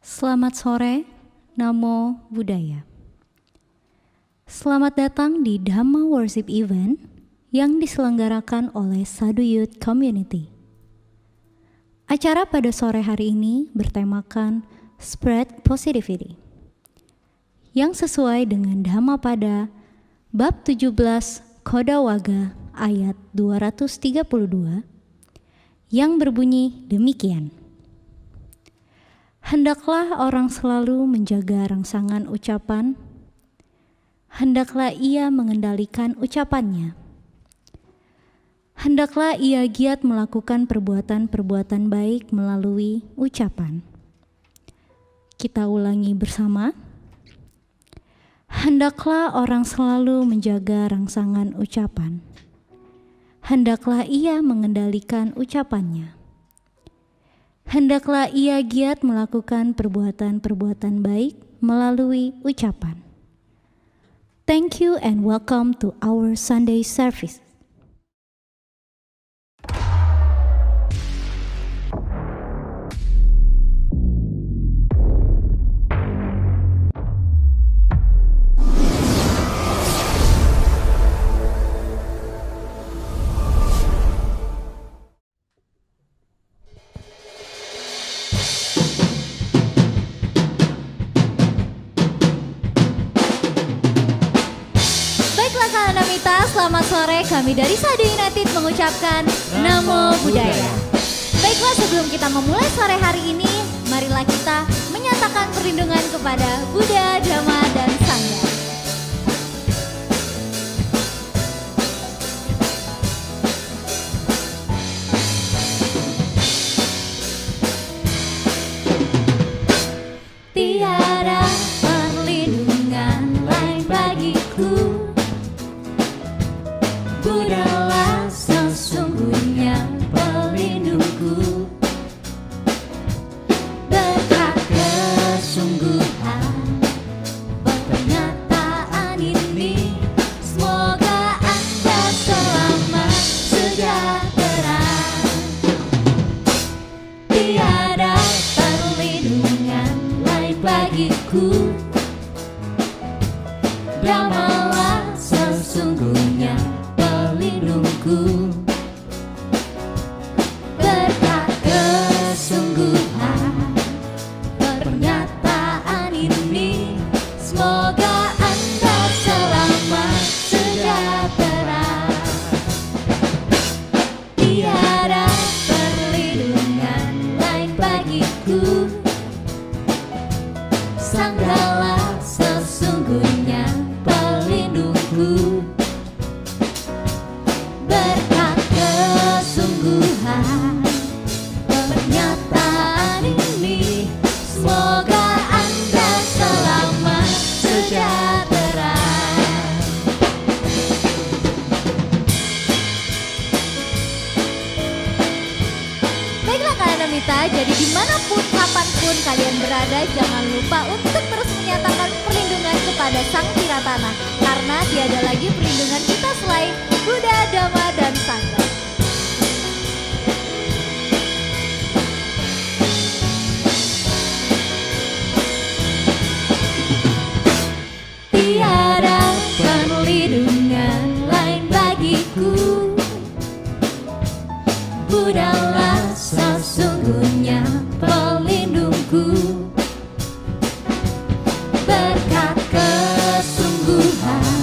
Selamat sore, Namo Buddhaya. Selamat datang di Dhamma Worship Event yang diselenggarakan oleh Sadhu Youth Community. Acara pada sore hari ini bertemakan Spread Positivity, yang sesuai dengan Dhammapada bab 17 Kodawaga ayat 232 yang berbunyi demikian. Hendaklah orang selalu menjaga rangsangan ucapan, hendaklah ia mengendalikan ucapannya. Hendaklah ia giat melakukan perbuatan-perbuatan baik melalui ucapan. Kita ulangi bersama. Hendaklah orang selalu menjaga rangsangan ucapan. Hendaklah ia mengendalikan ucapannya. Hendaklah ia giat melakukan perbuatan-perbuatan baik melalui ucapan. Thank you and welcome to our Sunday service. Selamat sore, kami dari Sadhu United mengucapkan Namo Buddhaya. Baiklah, sebelum kita memulai sore hari ini, marilah kita menyatakan perlindungan kepada Buddha, Dhamma, dan Sangha. Tiada perlindungan lain bagiku, Buddhalah sesungguhnya pelindungku. Berkat kesungguhan pernyataan ini, semoga Anda selamat sejahtera. Tiada perlindungan lain bagiku, Brahmalah sesungguhnya pelindungku. Berkat kesungguhan pernyataan ini, semoga Anda selamat sejahtera. Tiada perlindungan lain bagiku, Sanghalah sesungguhnya pelindungku. Berkat kesungguhan pernyataan ini, semoga Anda selamat sejahtera. Baiklah kalian Mita, jadi dimanapun, kapanpun kalian berada, jangan lupa untuk terus menyatakan perlindungan kepada Sang Tiratana, karena tiada lagi perlindungan kita selain Buddha, Dhamma, dan Sangha. Tiada perlindungan lain bagiku, Buddhalah sesungguhnya pelindungku. Berkat kesungguhan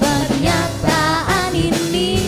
pernyataan ini,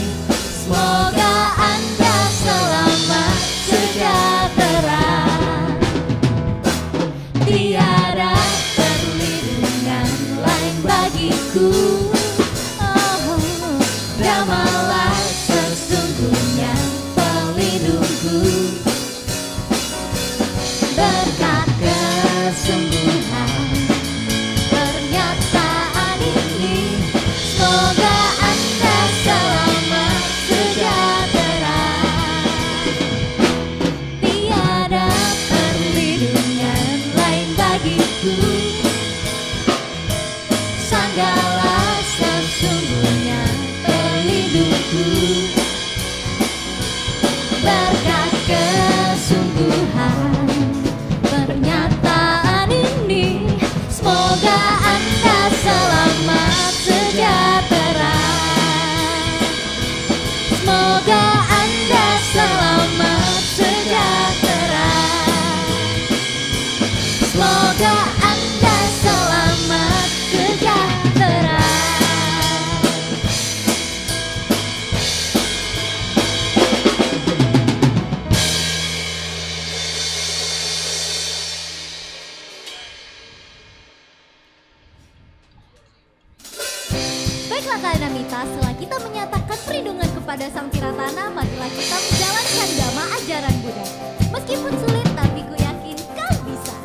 Baiklah Kak Namita, setelah kita menyatakan perlindungan kepada Sang Tiratana, marilah kita menjalankan dhamma ajaran Buddha. Meskipun sulit, tapi ku yakin kau bisa.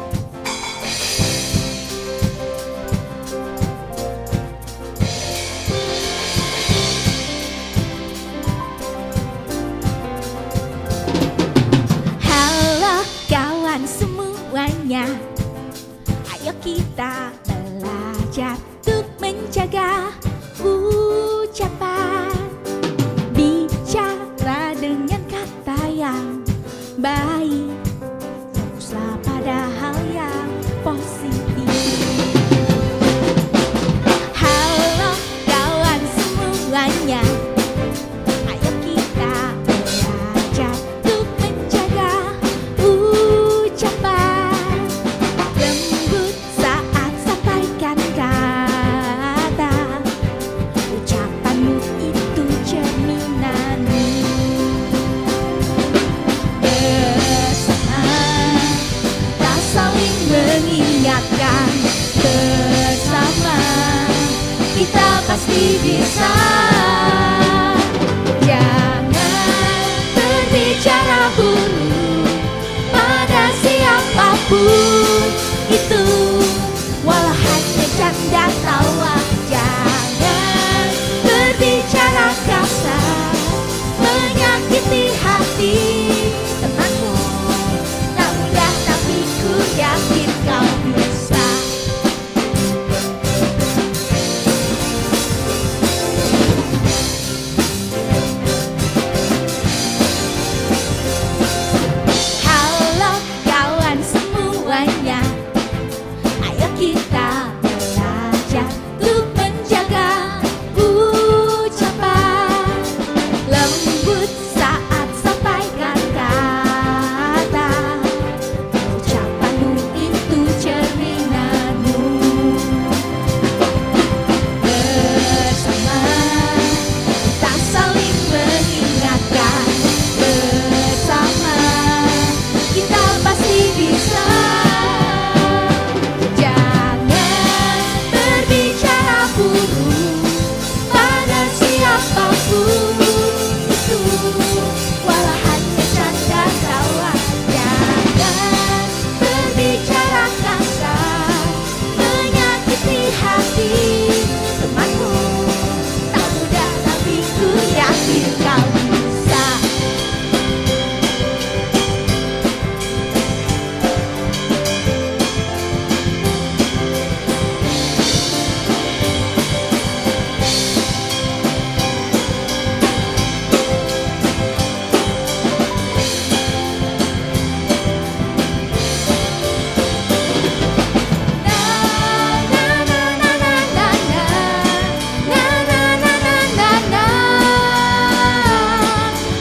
Halo kawan semuanya, ayo kita belajar untuk menjaga ucapan, bicara dengan kata yang baik, fokuslah pada hal yang positif. Halo kawan semuanya, ayo kita belajar untuk menjaga ucapan, lembut saat sampaikan kata, ucapanmu itu cerminanmu. Bersama kita saling mengingatkan, bersama kita pasti bisa. Jangan berbicara buruk pada siapapun itu, walau hanya canda tawa. Jangan berbicara kasar, menyakiti hati temanmu. Tak mudah tapi ku yakin kau bisa. Halo kawan semuanya, ayo kita belajar untuk menjaga ucapan, lembut saat sampaikan kata, ucapanmu itu cerminanmu. Bersama kita saling mengingatkan, bersama kita pasti bisa. Jangan berbicara buruk pada siapapun itu, walau hanya canda tawa. Jangan berbicara kasar, menyakiti hati temanmu. Tak mudah tapi ku yakin kau bisa.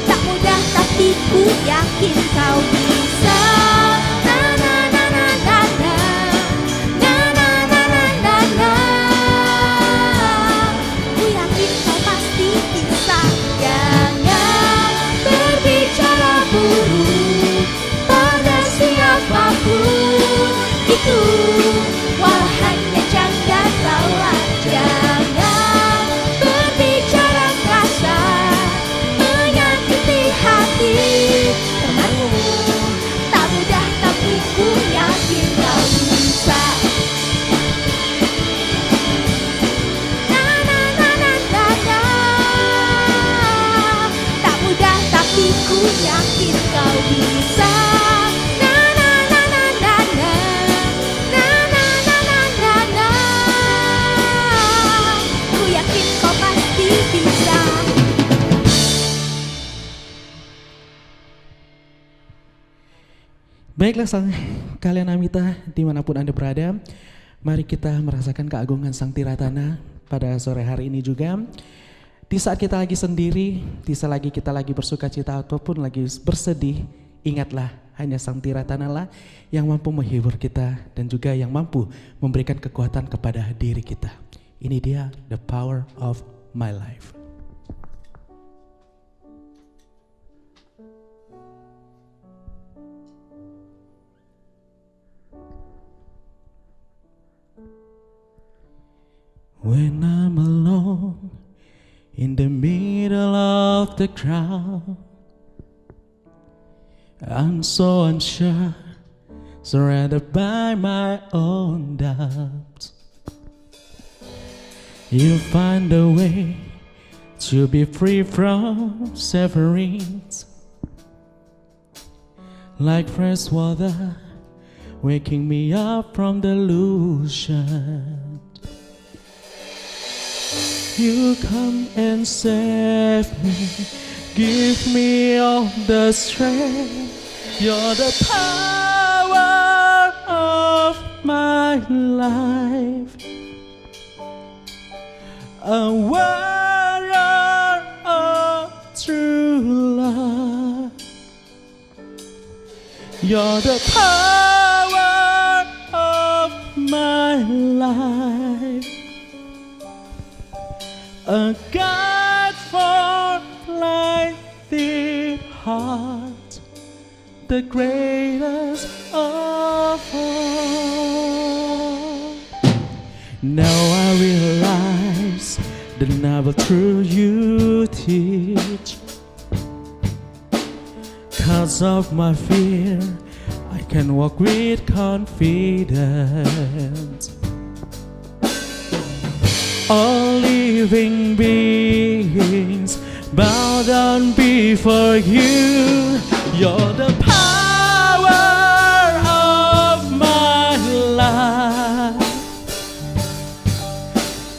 Tak mudah tapi ku yakin kau bisa. Ku yakin kau pasti bisa. Jangan berbicara buruk pada siapapun itu, walau hanya canda tawa. Jangan berbicara kasar, menyakiti hati temanmu. Tak mudah tapi ku yakin kau bisa. Tak mudah tapi ku yakin kau bisa. Ku yakin kau pasti bisa. Baiklah kalian Amita dimanapun Anda berada, mari kita merasakan keagungan Sang Tiratana pada sore hari ini juga. Di saat kita lagi sendiri, di saat kita lagi bersuka cita ataupun lagi bersedih, ingatlah hanya Sang Tiratana lah yang mampu menghibur kita dan juga yang mampu memberikan kekuatan kepada diri kita. Ini dia the power of my life. When I'm alone of the crowd. I'm so unsure, surrounded by my own doubts. You find a way to be free from sufferings, like fresh water waking me up from delusion. You come and save me, give me all the strength. You're the power of my life, a warrior of true love. You're the power of my life, a guide for blinded heart, the greatest of all. Now I realize the noble truth you teach. 'Cause of my fear, I can walk with confidence. All living beings bow down before you. You're the power of my life,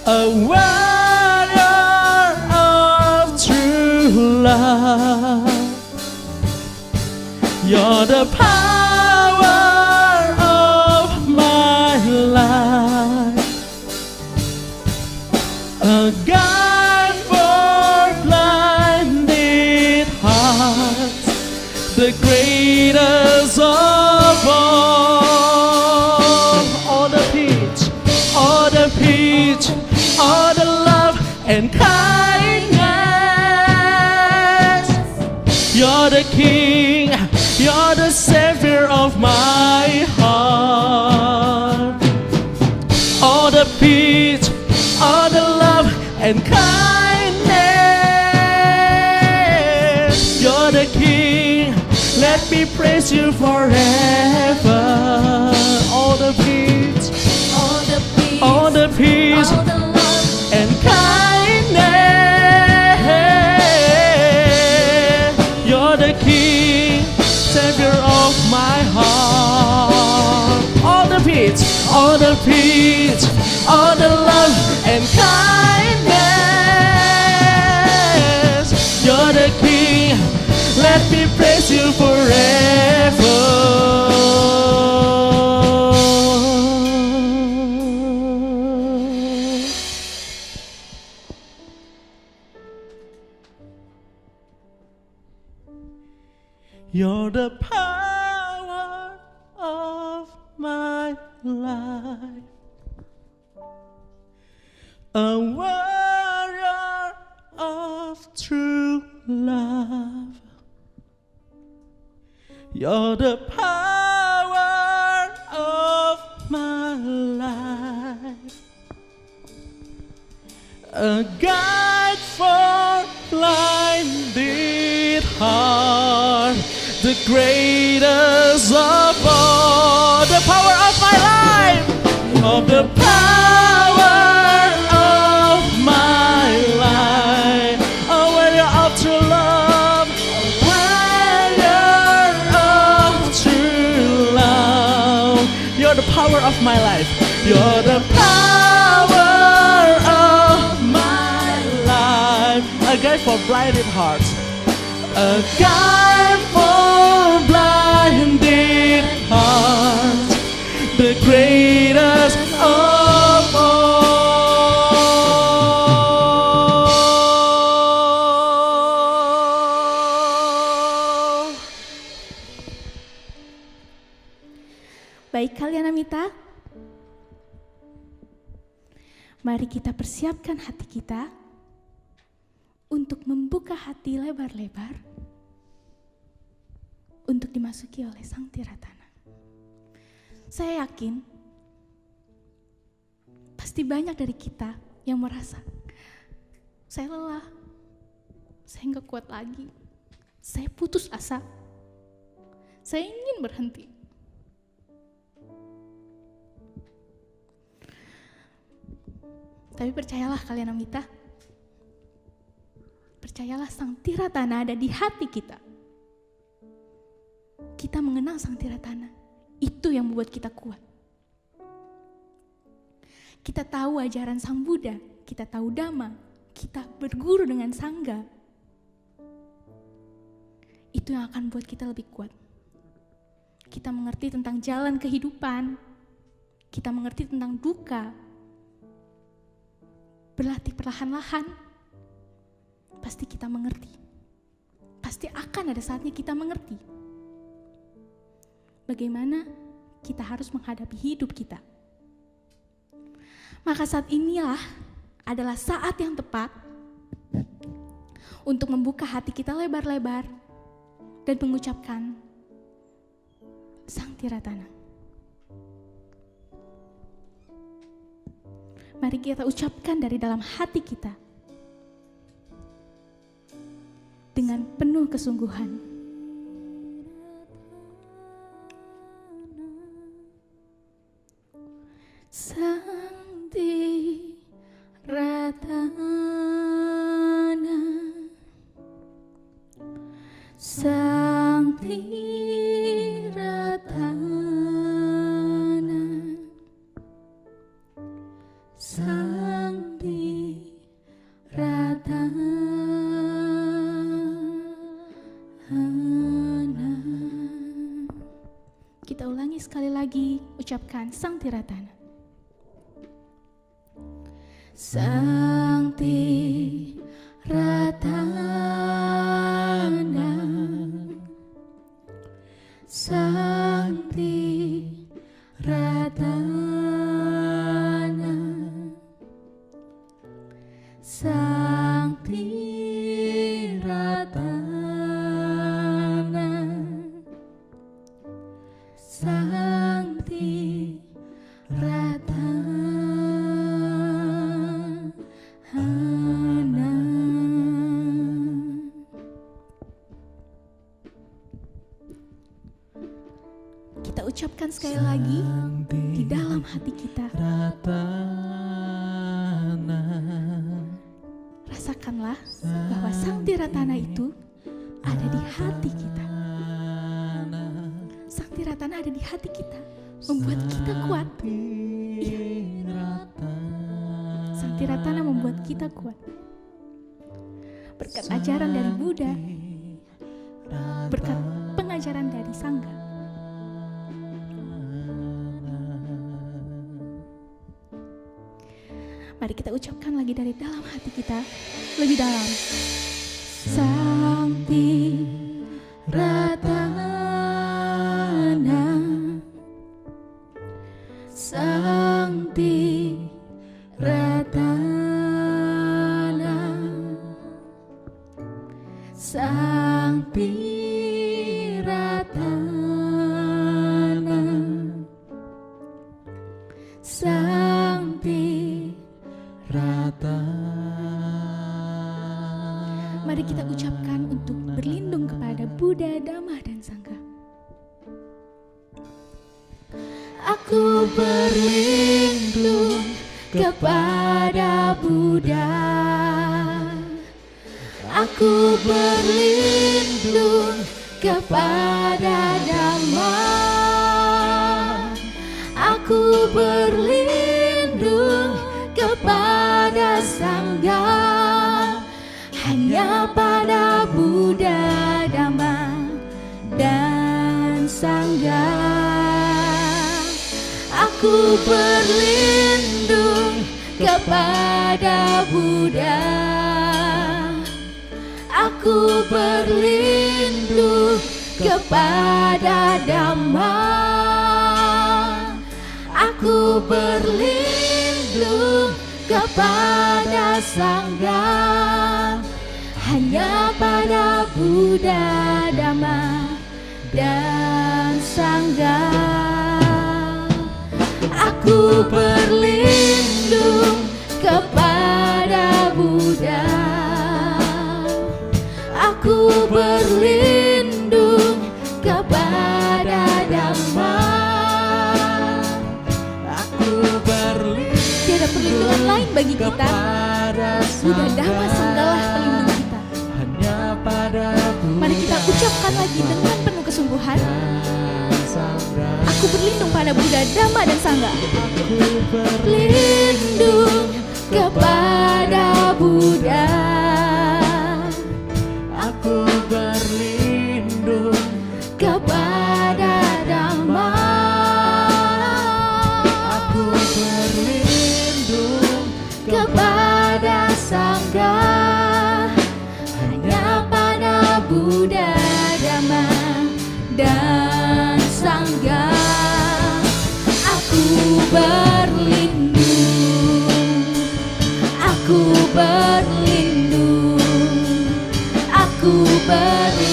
a warrior of true love. You're the power of my life, a guide for blinded hearts, the greatest of all. All the peace, all the peace, all the love and kindness. You're the King, you're the Savior of my heart. All the peace, all the love and kindness. You're the King, let me praise you forever. All the peace, All the peace, all the peace all the love, and kindness. You're the King, Savior of my heart. All the peace, all the peace, all the love and kindness. You're the King, let me praise you forever. You're the power of my life, a warrior of true love. You're the power of my life, a guide for blinded heart, the greatest of all. The power of my life, of the power of my life, a warrior of true love, a warrior of true love. You're the power of my life, you're the power of my life, a guide for blinded hearts, a guide for blinded hearts, the greatest of all. Baik kalian Amita, mari kita persiapkan hati kita untuk membuka hati lebar-lebar untuk dimasuki oleh Sang Tiratana. Saya yakin pasti banyak dari kita yang merasa saya lelah, Saya nggak kuat lagi. Saya putus asa. Saya ingin berhenti. Tapi percayalah kalian Amita, percayalah Sang Tiratana ada di hati kita. Kita mengenal Sang Tiratana, itu yang membuat kita kuat. Kita tahu ajaran Sang Buddha, kita tahu Dhamma, kita berguru dengan Sangga. Itu yang akan buat kita lebih kuat. Kita mengerti tentang jalan kehidupan, kita mengerti tentang duka. Berlatih perlahan-lahan, pasti kita mengerti. Pasti akan ada saatnya kita mengerti bagaimana kita harus menghadapi hidup kita. Maka saat inilah adalah saat yang tepat untuk membuka hati kita lebar-lebar dan mengucapkan Sang Tiratana. Mari kita ucapkan dari dalam hati kita dengan penuh kesungguhan. Sang Tiratana, Sang Tiratana, Sang Tiratana. Kita ulangi sekali lagi, ucapkan Sang Tiratana. Sang Tiratana, Sang Tiratana, Sang Tiratana, Sang Tiratana. Kita ucapkan sekali lagi di dalam hati kita. Rasakanlah bahwa Sang Tiratana itu ada di hati kita. Sang Tiratana ada di hati kita, membuat kita kuat. Iya. Sang Tiratana membuat kita kuat. Berkat ajaran dari Buddha, berkat pengajaran dari Sangga. Mari kita ucapkan lagi dari dalam hati kita, lebih dalam. Sang Tiratana, Sang Tiratana, Sang Tiratana, Sang Tiratana. Mari kita ucapkan untuk berlindung kepada Buddha, Dhamma, dan Sangha. Aku berlindung kepada Buddha, aku berlindung kepada Dhamma, aku berlindung kepada Sangha. Hanya pada Buddha, Dhamma, dan Sangha aku berlindung kepada Buddha, aku berlindung kepada Dhamma, aku berlindung kepada Sangha. Hanya pada Buddha, Dhamma, dan Sangha aku berlindung kepada Buddha, bagi kita. Buddha Dhamma Sanggalah pelindung kita. Mari kita ucapkan lagi dengan penuh kesungguhan. Aku berlindung pada Buddha, Dhamma, dan Sangha. Berlindung kepada Buddha. Aku berlindung kepada Dhamma. Aku berlindung kepada Sangha. Hanya pada Buddha, Dhamma, dan Sangha aku berlindung. Aku berlindung. Aku berlindung.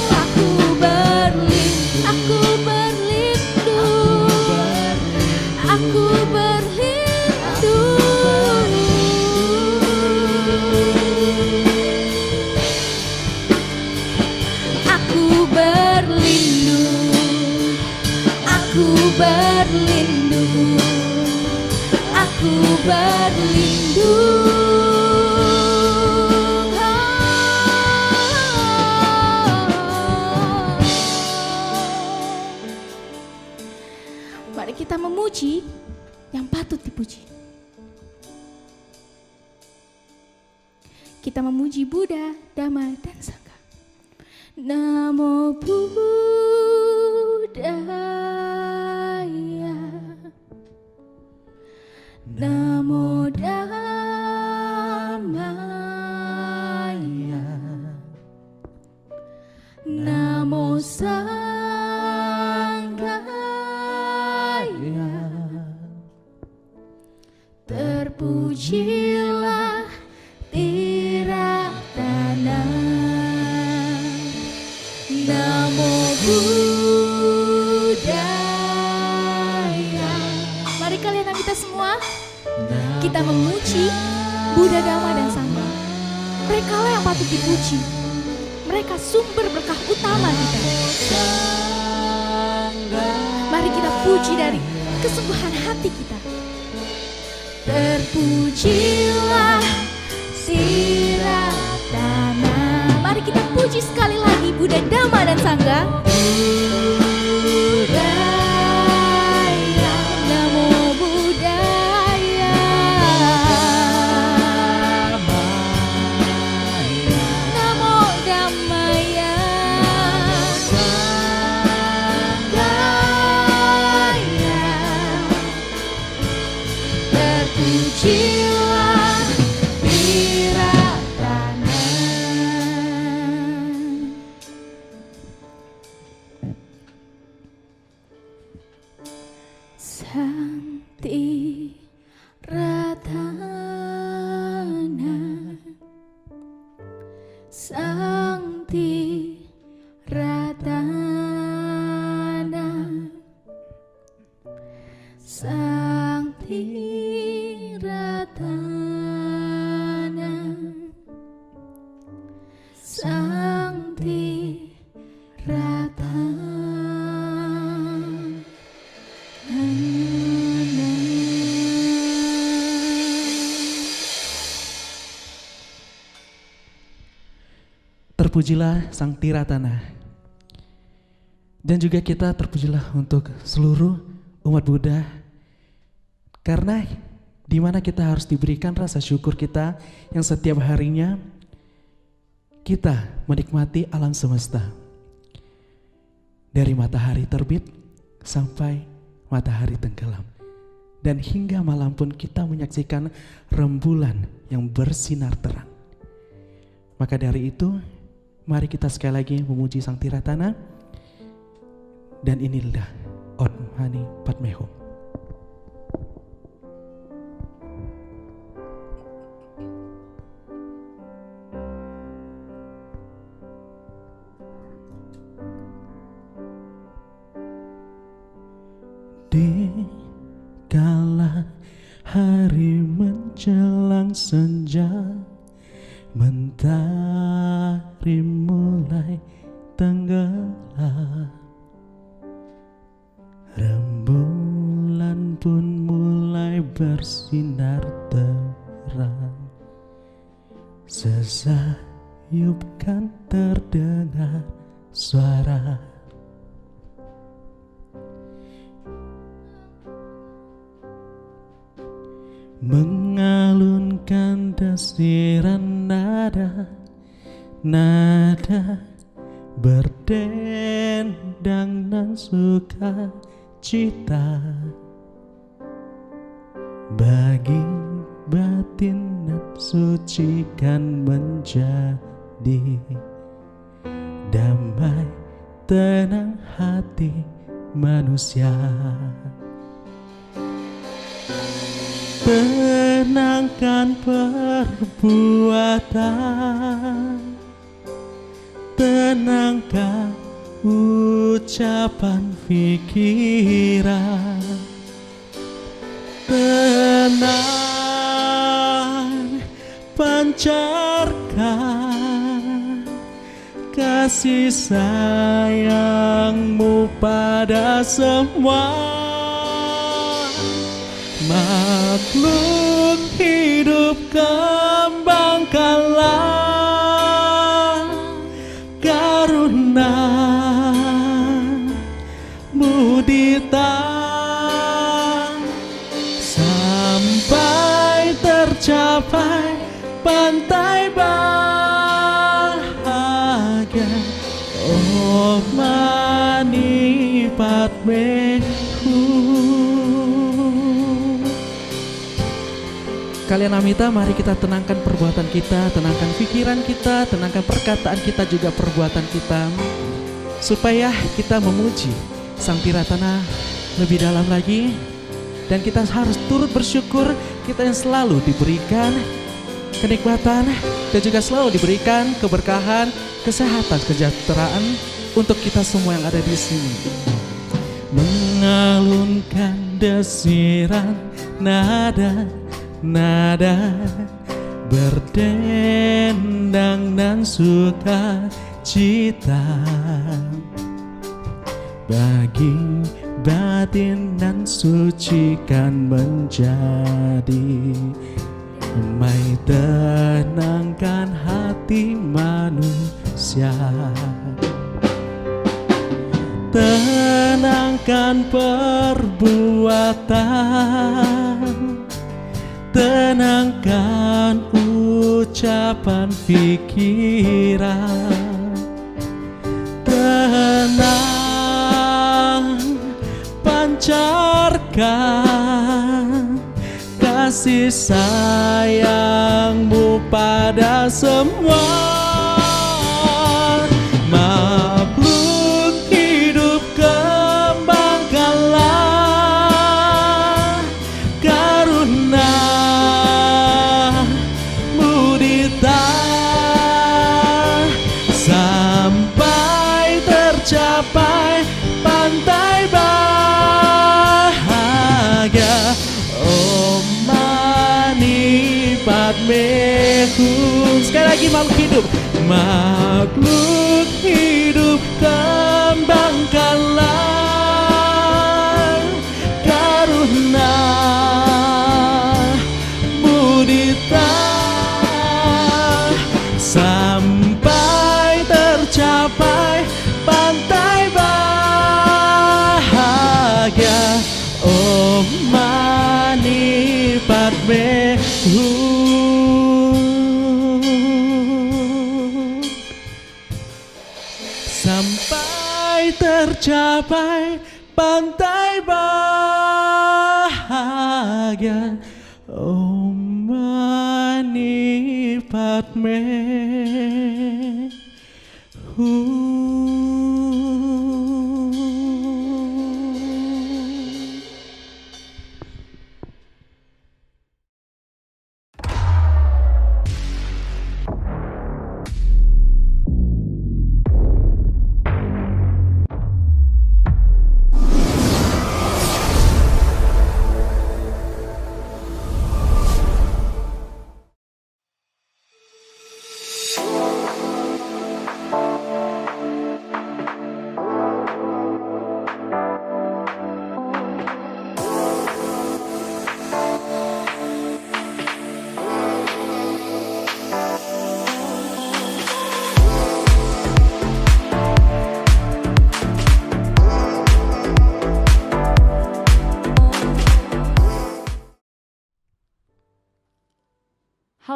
Aku berlindung. Aku berlindung. Aku berlindung. Aku berlindung. Aku berlindung. Aku berlindung. Mari kita memuji yang patut dipuji. Kita memuji Buddha, Dhamma, dan Sangha. Namo Buddhaya. Namo Dhammaya. Namo Sanghaya. Terpujilah Tiratana. Namo Buddhaya. Mari kalian kita semua, kita memuji Buddha, Dhamma, dan Sangha. Mereka lah yang patut dipuji. Mereka sumber berkah utama kita. Mari kita puji dari kesungguhan hati kita. Terpujilah Tiratana. Mari kita puji sekali lagi Buddha, Dhamma, dan Sangha. Buddhaya, Namo Buddhaya. Namo Dhammaya. Sanghaya. Terpujilah Tiratana. Santi Ratana. Santi Ratana. Santi Ratana. Santi Ratana. Terpujilah Sang Tiratana. Dan juga kita terpujilah untuk seluruh umat Buddha. Karena di mana kita harus diberikan rasa syukur kita yang setiap harinya kita menikmati alam semesta. Dari matahari terbit sampai matahari tenggelam. Dan hingga malam pun kita menyaksikan rembulan yang bersinar terang. Maka dari itu, mari kita sekali lagi memuji Sang Tiratana. Dan inilah Om Mani Padme Hum. Di kala hari menjelang senja, mentari mulai tenggelam, bersinar terang. Sesayup kan terdengar suara, mengalunkan desiran nada, nada berdendang dan sukacita. Bagi batin dan suci kan menjadi damai tenang hati manusia. Tenangkan perbuatan, tenangkan ucapan pikiran. Tenang, pancarkan kasih sayangmu pada semua makhluk hidup. Kembangkanlah karunia-Mu di sampai tercapai pantai bahagia. Oh Mani Padmehu. Kalian Amita, mari kita tenangkan perbuatan kita, tenangkan pikiran kita, tenangkan perkataan kita, juga perbuatan kita, supaya kita memuji Sang Tiratana lebih dalam lagi. Dan kita harus turut bersyukur kita yang selalu diberikan kenikmatan dan juga selalu diberikan keberkahan, kesehatan, kesejahteraan untuk kita semua yang ada di sini. Mengalunkan desiran nada, nada berdendang dan sukacita. Bagi batin dan suci kan menjadi damai tenangkan hati manusia. Tenangkan perbuatan, tenangkan ucapan pikiran. Tenang, pancarkan kasih sayangmu pada semua makhluk hidup. Kembangkanlah karunia-Mu di sampai tercapai pantai bahagia. Oh Mani Padmehu. Sekali lagi, makhluk hidup, makhluk hidup, kembangkanlah karunia-Mu di sampai tercapai pantai bahagia. Oh Mani Padmehu. Sampai tercapai pantai bahagia. Oh Mani Padmehu.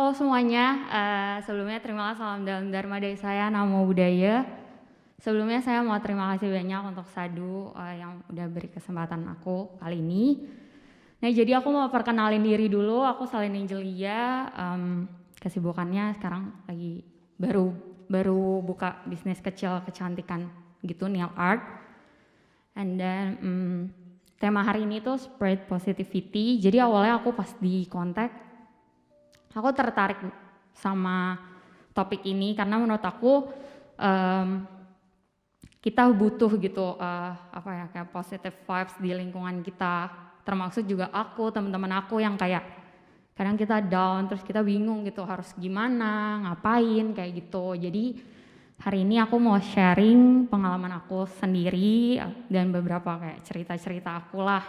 Halo semuanya, sebelumnya terima kasih salam dalam Dharma dari saya, Namo Buddhaya. Sebelumnya saya mau terima kasih banyak untuk Sadu yang udah beri kesempatan aku kali ini. Nah jadi aku mau perkenalin diri dulu, aku Salin Angelia, kesibukannya sekarang lagi baru buka bisnis kecil kecantikan gitu, nail art. And then tema hari ini tuh spread positivity. Jadi awalnya aku pas di kontak, aku tertarik sama topik ini karena menurut aku kita butuh gitu kayak positive vibes di lingkungan kita, termasuk juga aku, teman-teman aku yang kayak kadang kita down terus kita bingung gitu harus gimana, ngapain kayak gitu. Jadi hari ini aku mau sharing pengalaman aku sendiri dan beberapa kayak cerita-cerita aku lah.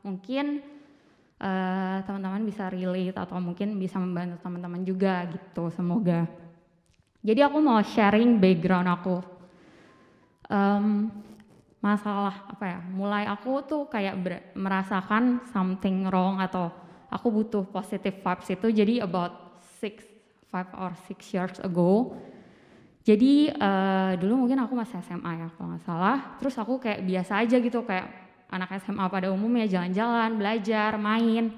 Mungkin teman-teman bisa relate atau mungkin bisa membantu teman-teman juga gitu, semoga. Jadi aku mau sharing background aku. Masalah mulai aku tuh kayak merasakan something wrong atau aku butuh positive vibes itu jadi about 5 or 6 years ago. Jadi dulu mungkin aku masih SMA ya kalau nggak salah, terus aku kayak biasa aja gitu kayak anak SMA pada umumnya, jalan-jalan, belajar, main,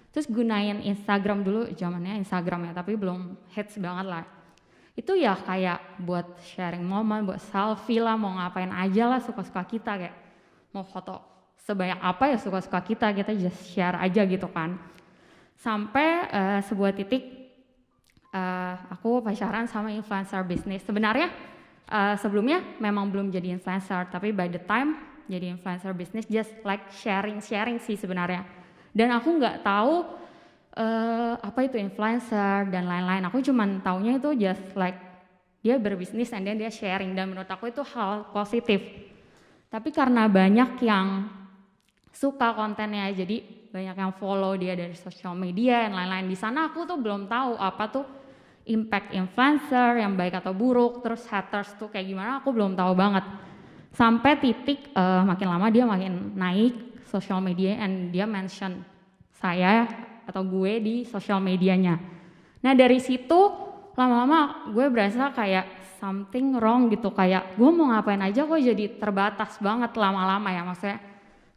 terus gunain Instagram dulu, zamannya Instagram ya tapi belum hits banget lah. Itu ya kayak buat sharing momen, buat selfie lah, mau ngapain aja lah, suka-suka kita kayak mau foto sebanyak apa ya suka-suka kita just share aja gitu kan. Sampai sebuah titik aku pacaran sama influencer bisnis. Sebenarnya sebelumnya memang belum jadi influencer, tapi by the time jadi influencer bisnis just like sharing sih sebenarnya. Dan aku nggak tahu apa itu influencer dan lain-lain. Aku cuman taunya itu just like dia berbisnis and then dia sharing, dan menurut aku itu hal positif. Tapi karena banyak yang suka kontennya, jadi banyak yang follow dia dari sosial media dan lain-lain. Di sana aku tuh belum tahu apa tuh impact influencer yang baik atau buruk, terus haters tuh kayak gimana aku belum tahu banget. Sampai titik makin lama dia makin naik sosial media and dia mention saya atau gue di sosial medianya. Nah dari situ lama-lama gue berasa kayak something wrong gitu, kayak gue mau ngapain aja kok jadi terbatas banget lama-lama ya, maksudnya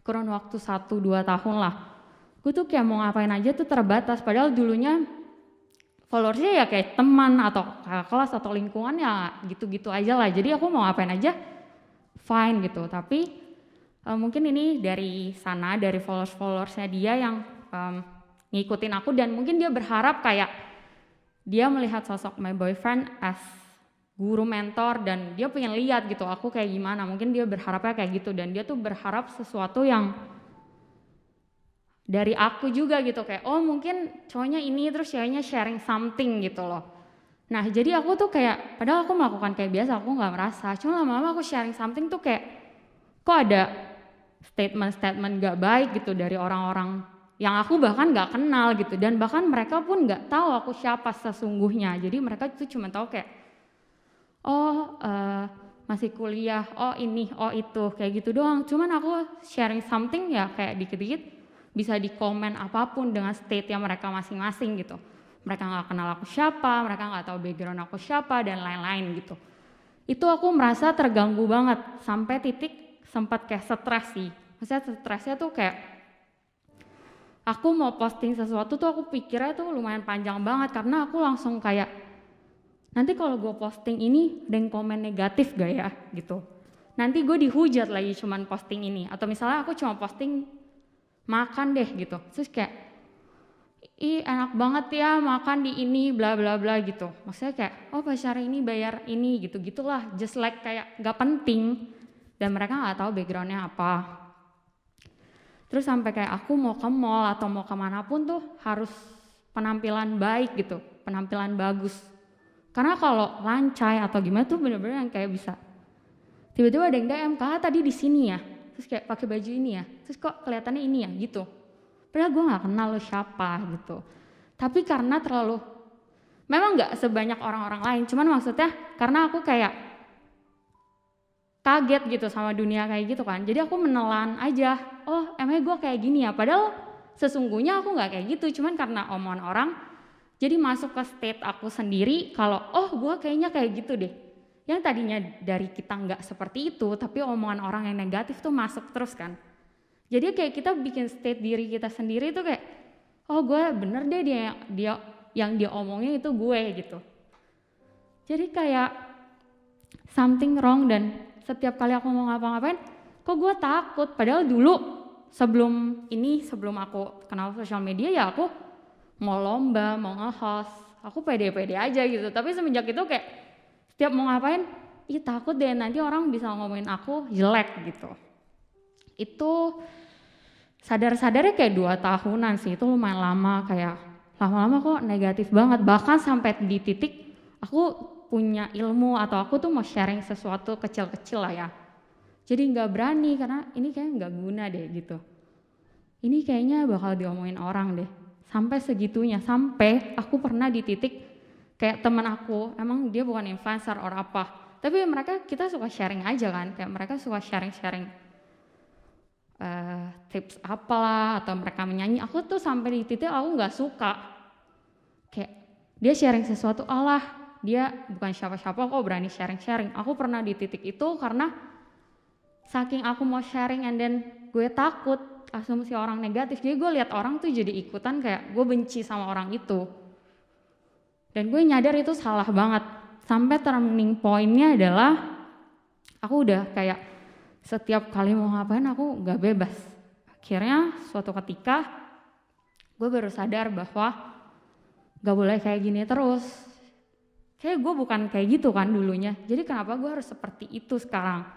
kurun waktu 1-2 tahun lah. Gue tuh kayak mau ngapain aja tuh terbatas, padahal dulunya followersnya ya kayak teman atau kakak kelas atau lingkungan ya gitu-gitu aja lah. Jadi aku mau ngapain aja fine gitu, tapi mungkin ini dari sana, dari followersnya dia yang ngikutin aku, dan mungkin dia berharap kayak dia melihat sosok my boyfriend as guru mentor dan dia pengen lihat gitu aku kayak gimana, mungkin dia berharapnya kayak gitu, dan dia tuh berharap sesuatu yang dari aku juga gitu, kayak oh mungkin cowoknya ini terus ceweknya sharing something gitu loh. Nah jadi aku tuh kayak padahal aku melakukan kayak biasa, aku nggak merasa, cuma lama-lama aku sharing something tuh kayak kok ada statement gak baik gitu dari orang-orang yang aku bahkan gak kenal gitu, dan bahkan mereka pun gak tahu aku siapa sesungguhnya. Jadi mereka tuh cuma tahu kayak masih kuliah, oh ini, oh itu, kayak gitu doang. Cuman aku sharing something ya kayak dikit-dikit bisa di komen apapun dengan state yang mereka masing-masing gitu. Mereka gak kenal aku siapa, mereka gak tahu background aku siapa dan lain-lain gitu. Itu aku merasa terganggu banget, sampai titik sempat kayak stres sih. Maksudnya stresnya tuh kayak aku mau posting sesuatu tuh aku pikirnya tuh lumayan panjang banget, karena aku langsung kayak nanti kalau gue posting ini ada yang komen negatif gak ya gitu, nanti gue dihujat lagi cuman posting ini, atau misalnya aku cuma posting makan deh gitu, terus kayak ih enak banget ya makan di ini bla bla bla gitu, maksudnya kayak oh pacar ini bayar ini gitu gitulah, just like kayak gak penting dan mereka nggak tahu backgroundnya apa. Terus sampai kayak aku mau ke mall atau mau kemanapun tuh harus penampilan baik gitu, penampilan bagus. Karena kalau lancai atau gimana tuh bener-bener yang kayak bisa tiba-tiba ada yang DM, kakak tadi di sini ya, terus kayak pakai baju ini ya, terus kok kelihatannya ini ya gitu. Padahal gue nggak kenal lo siapa gitu. Tapi karena terlalu, memang nggak sebanyak orang-orang lain, cuman maksudnya karena aku kayak kaget gitu sama dunia kayak gitu kan, jadi aku menelan aja, oh emangnya gue kayak gini ya, padahal sesungguhnya aku nggak kayak gitu, cuman karena omongan orang Jadi masuk ke state aku sendiri kalau gue kayaknya kayak gitu deh. Yang tadinya dari kita nggak seperti itu, tapi omongan orang yang negatif tuh masuk terus kan. Jadi kayak kita bikin state diri kita sendiri tuh kayak, gue bener deh dia yang dia omongin itu gue gitu. Jadi kayak something wrong, dan setiap kali aku mau ngapa-ngapain, kok gue takut. Padahal dulu sebelum aku kenal sosial media ya aku mau lomba, mau nge-host, aku pede-pede aja gitu. Tapi semenjak itu kayak setiap mau ngapain, takut deh nanti orang bisa ngomongin aku jelek gitu. Itu sadar-sadarnya kayak 2 tahunan sih, itu lumayan lama, kayak lama-lama kok negatif banget. Bahkan sampai di titik aku punya ilmu atau aku tuh mau sharing sesuatu kecil-kecil lah ya. Jadi gak berani karena ini kayaknya gak guna deh gitu. Ini kayaknya bakal diomongin orang deh. Sampai segitunya, sampai aku pernah di titik kayak teman aku, emang dia bukan influencer or apa, tapi kita suka sharing aja kan, kayak mereka suka sharing tips apalah atau mereka menyanyi. Aku tuh sampai di titik aku nggak suka, kayak dia sharing sesuatu, dia bukan siapa-siapa kok berani sharing. Aku pernah di titik itu karena saking aku mau sharing and then gue takut asumsi orang negatif, jadi gue lihat orang tuh jadi ikutan, kayak gue benci sama orang itu. Dan gue nyadar itu salah banget. Sampai turning point-nya adalah aku udah kayak setiap kali mau ngapain aku gak bebas. Akhirnya suatu ketika gue baru sadar bahwa gak boleh kayak gini terus. Kayak gue bukan kayak gitu kan dulunya. Jadi kenapa gue harus seperti itu sekarang?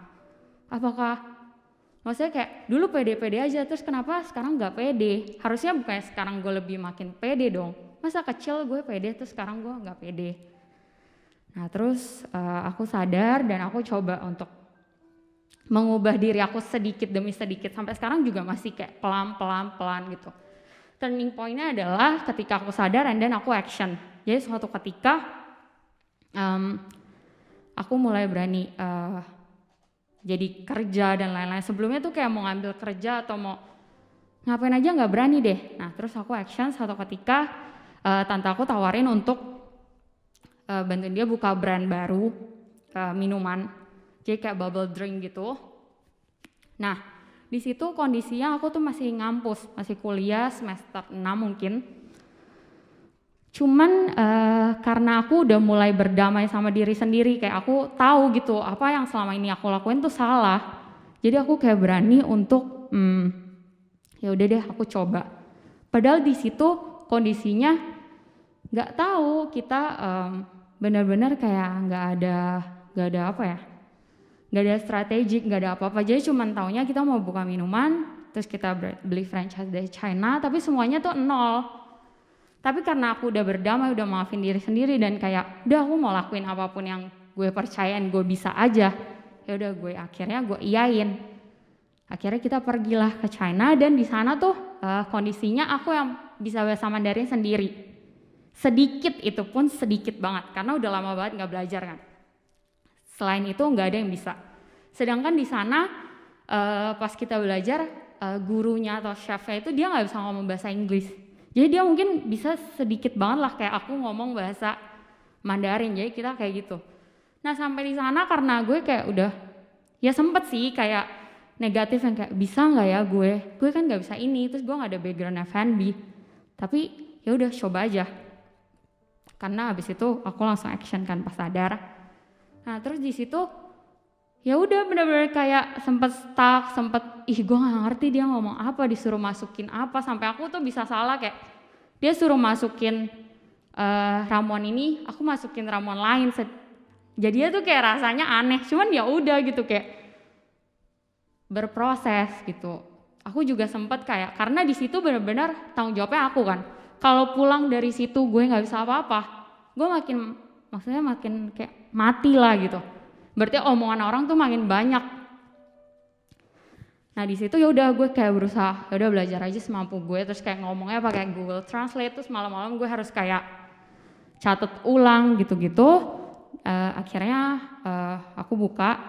Maksudnya kayak dulu pede-pede aja, terus kenapa sekarang gak pede? Harusnya bukannya sekarang gue lebih makin pede dong. Masa kecil gue pede, terus sekarang gue gak pede. Nah terus aku sadar dan aku coba untuk mengubah diri aku sedikit demi sedikit. Sampai sekarang juga masih kayak pelan-pelan gitu. Turning point-nya adalah ketika aku sadar and then aku action. Jadi suatu ketika aku mulai berani jadi kerja dan lain-lain. Sebelumnya tuh kayak mau ngambil kerja atau mau ngapain aja gak berani deh. Nah terus aku action suatu ketika tante aku tawarin untuk bantuin dia buka brand baru minuman. Jadi kayak bubble drink gitu. Nah di situ kondisinya aku tuh masih ngampus, masih kuliah semester 6 mungkin. Cuman karena aku udah mulai berdamai sama diri sendiri, kayak aku tahu gitu apa yang selama ini aku lakuin tuh salah. Jadi aku kayak berani untuk ya udah deh aku coba. Padahal di situ kondisinya nggak tahu, kita benar-benar kayak nggak ada apa ya, nggak ada strategi, nggak ada apa-apa. Jadi cuman taunya kita mau buka minuman, terus kita beli franchise dari China, tapi semuanya tuh nol. Tapi karena aku udah berdamai, udah maafin diri sendiri dan kayak udah aku mau lakuin apapun yang gue percayain gue bisa aja. Ya udah akhirnya gue iyain. Akhirnya kita pergilah ke China dan di sana tuh kondisinya aku yang bisa bahasa Mandarin sendiri. Sedikit, itu pun sedikit banget karena udah lama banget nggak belajar kan. Selain itu nggak ada yang bisa. Sedangkan di sana pas kita belajar gurunya atau chefnya itu dia nggak bisa ngomong bahasa Inggris. Jadi dia mungkin bisa sedikit banget lah kayak aku ngomong bahasa Mandarin, jadi kita kayak gitu. Nah sampai di sana karena gue kayak udah, ya sempet sih kayak negatif yang kayak bisa nggak ya gue kan nggak bisa ini, terus gue nggak ada background F&B. Tapi ya udah coba aja. Karena habis itu aku langsung action kan pas sadar. Nah terus di situ ya udah benar-benar kayak sempet stuck, gue nggak ngerti dia ngomong apa, disuruh masukin apa, sampai aku tuh bisa salah kayak dia suruh masukin ramuan ini, aku masukin ramuan lain, jadinya tuh kayak rasanya aneh, cuman ya udah gitu kayak berproses gitu. Aku juga sempet kayak karena di situ benar-benar tanggung jawabnya aku kan, kalau pulang dari situ gue nggak bisa apa-apa, gue makin kayak mati lah gitu. Berarti omongan orang tuh makin banyak. Nah di situ ya udah gue kayak berusaha, ya udah belajar aja semampu gue, terus kayak ngomongnya pakai Google Translate, terus malam-malam gue harus kayak catat ulang gitu-gitu. Akhirnya aku buka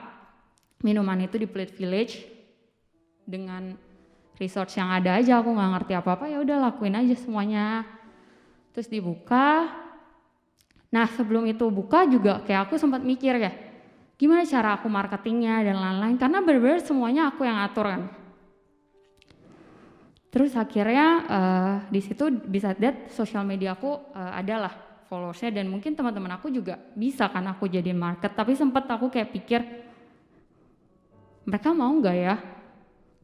minuman itu di Plate Village dengan research yang ada aja, aku nggak ngerti apa-apa, ya udah lakuin aja semuanya. Terus dibuka. Nah sebelum itu buka juga kayak aku sempat mikir ya, gimana cara aku marketingnya dan lain-lain, karena benar-benar semuanya aku yang atur kan. Terus akhirnya di situ bisa lihat sosial media aku adalah followersnya, dan mungkin teman-teman aku juga bisa kan aku jadi market. Tapi sempat aku kayak pikir, mereka mau nggak ya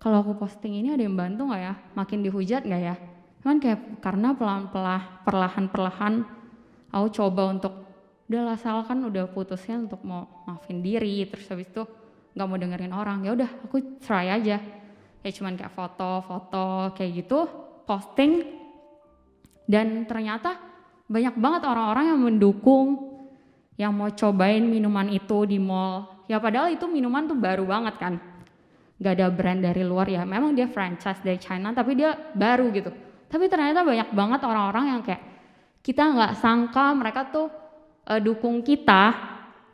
kalau aku posting ini, ada yang bantu nggak ya, makin dihujat nggak ya. Cuman kayak karena perlahan-perlahan aku coba untuk udah asalkan udah putusnya untuk mau maafin diri, terus habis itu nggak mau dengerin orang, ya udah aku try aja. Ya cuman kayak foto-foto kayak gitu, posting, dan ternyata banyak banget orang-orang yang mendukung, yang mau cobain minuman itu di mall. Ya padahal itu minuman tuh baru banget kan, gak ada brand dari luar ya, memang dia franchise dari China tapi dia baru gitu. Tapi ternyata banyak banget orang-orang yang kayak kita nggak sangka mereka tuh dukung kita,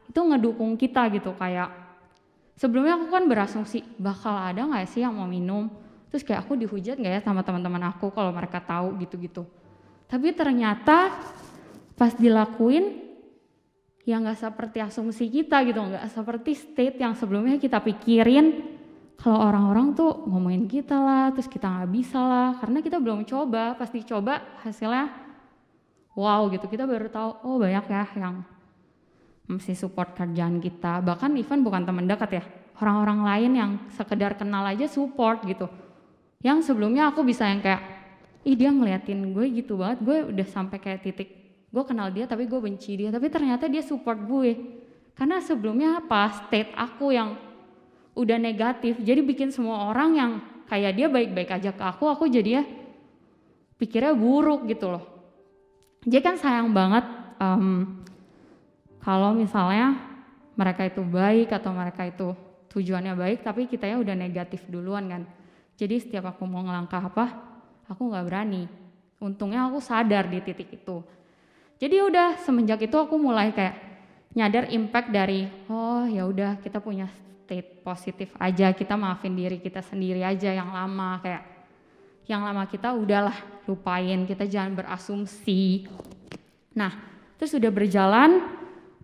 itu ngedukung kita gitu. Kayak sebelumnya aku kan berasumsi bakal ada nggak sih yang mau minum, terus kayak aku dihujat nggak ya sama teman-teman aku kalau mereka tahu gitu-gitu. Tapi ternyata pas dilakuin ya nggak seperti asumsi kita gitu, nggak seperti state yang sebelumnya kita pikirin. Kalau orang-orang tuh ngomongin kita lah, terus kita nggak bisa lah, karena kita belum coba. Pas dicoba hasilnya wow gitu, kita baru tahu oh banyak ya yang mesti support kerjaan kita. Bahkan even bukan teman dekat ya, orang-orang lain yang sekedar kenal aja support gitu. Yang sebelumnya aku bisa yang kayak, ih dia ngeliatin gue gitu banget, gue udah sampai kayak titik gue kenal dia tapi gue benci dia, tapi ternyata dia support gue. Karena sebelumnya apa, state aku yang udah negatif, jadi bikin semua orang yang kayak dia baik-baik aja ke aku jadi ya pikirnya buruk gitu loh. Jadi kan sayang banget kalau misalnya mereka itu baik atau mereka itu tujuannya baik, tapi kita ya udah negatif duluan kan. Jadi setiap aku mau ngelangkah apa, aku nggak berani. Untungnya aku sadar di titik itu. Jadi udah semenjak itu aku mulai kayak nyadar impact dari oh ya udah kita punya state positif aja, kita maafin diri kita sendiri aja yang lama, kayak yang lama kita udahlah lupain, kita jangan berasumsi. Nah terus udah berjalan,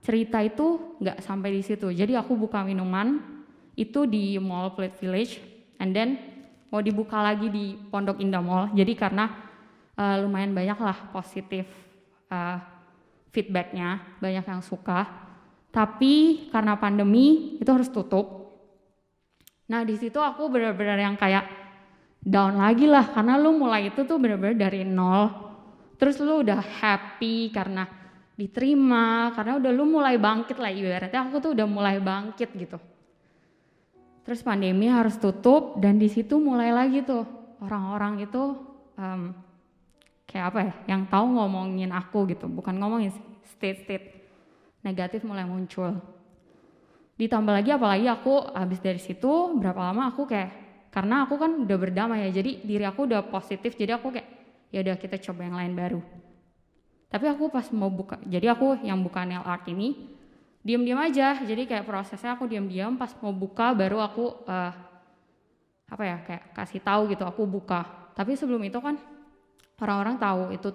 cerita itu nggak sampai di situ. Jadi aku buka minuman itu di Mall Plate Village, and then mau dibuka lagi di Pondok Indah Mall. Jadi karena lumayan banyak lah positif feedbacknya, banyak yang suka. Tapi karena pandemi itu harus tutup. Nah di situ aku benar-benar yang kayak down lagi lah, karena lu mulai itu tuh benar-benar dari nol. Terus lu udah happy karena diterima, karena udah lu mulai bangkit lah, ibaratnya aku tuh udah mulai bangkit gitu. Terus pandemi harus tutup, dan di situ mulai lagi tuh orang-orang itu kayak apa ya, yang tahu ngomongin aku gitu, bukan ngomongin state negatif mulai muncul. Ditambah lagi apalagi aku habis dari situ berapa lama aku kayak, karena aku kan udah berdamai ya, jadi diri aku udah positif, jadi aku kayak ya udah kita coba yang lain baru. Tapi aku pas mau buka, jadi aku yang buka nail art ini diam-diam aja, jadi kayak prosesnya aku diam-diam, pas mau buka baru aku kayak kasih tahu gitu aku buka. Tapi sebelum itu kan orang-orang tahu itu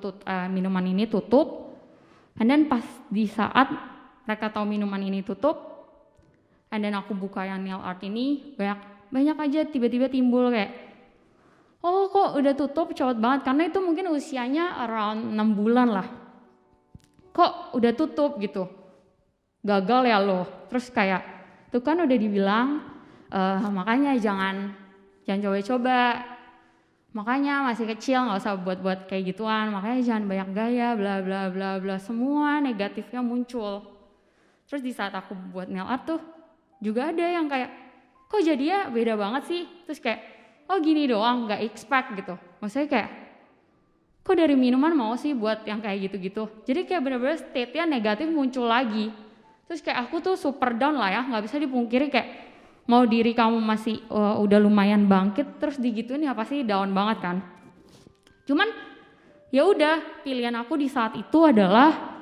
minuman ini tutup, and then pas di saat mereka tahu minuman ini tutup, and then aku buka yang nail art ini, banyak aja tiba-tiba timbul kayak, oh kok udah tutup cepet banget, karena itu mungkin usianya around 6 bulan lah. Kok udah tutup gitu, gagal ya lo. Terus kayak, tuh kan udah dibilang, makanya jangan coba-coba, makanya masih kecil nggak usah buat kayak gituan, makanya jangan banyak gaya, bla bla bla bla, semua negatifnya muncul. Terus di saat aku buat nail art tuh juga ada yang kayak, kok jadinya beda banget sih. Terus kayak, oh gini doang, nggak expect gitu. Maksudnya kayak, kok dari minuman mau sih buat yang kayak gitu-gitu. Jadi kayak bener-bener state-nya negatif muncul lagi. Terus kayak aku tuh super down lah ya, nggak bisa dipungkiri, kayak mau diri kamu masih udah lumayan bangkit, terus digituin ya pasti down banget kan. Cuman ya udah, pilihan aku di saat itu adalah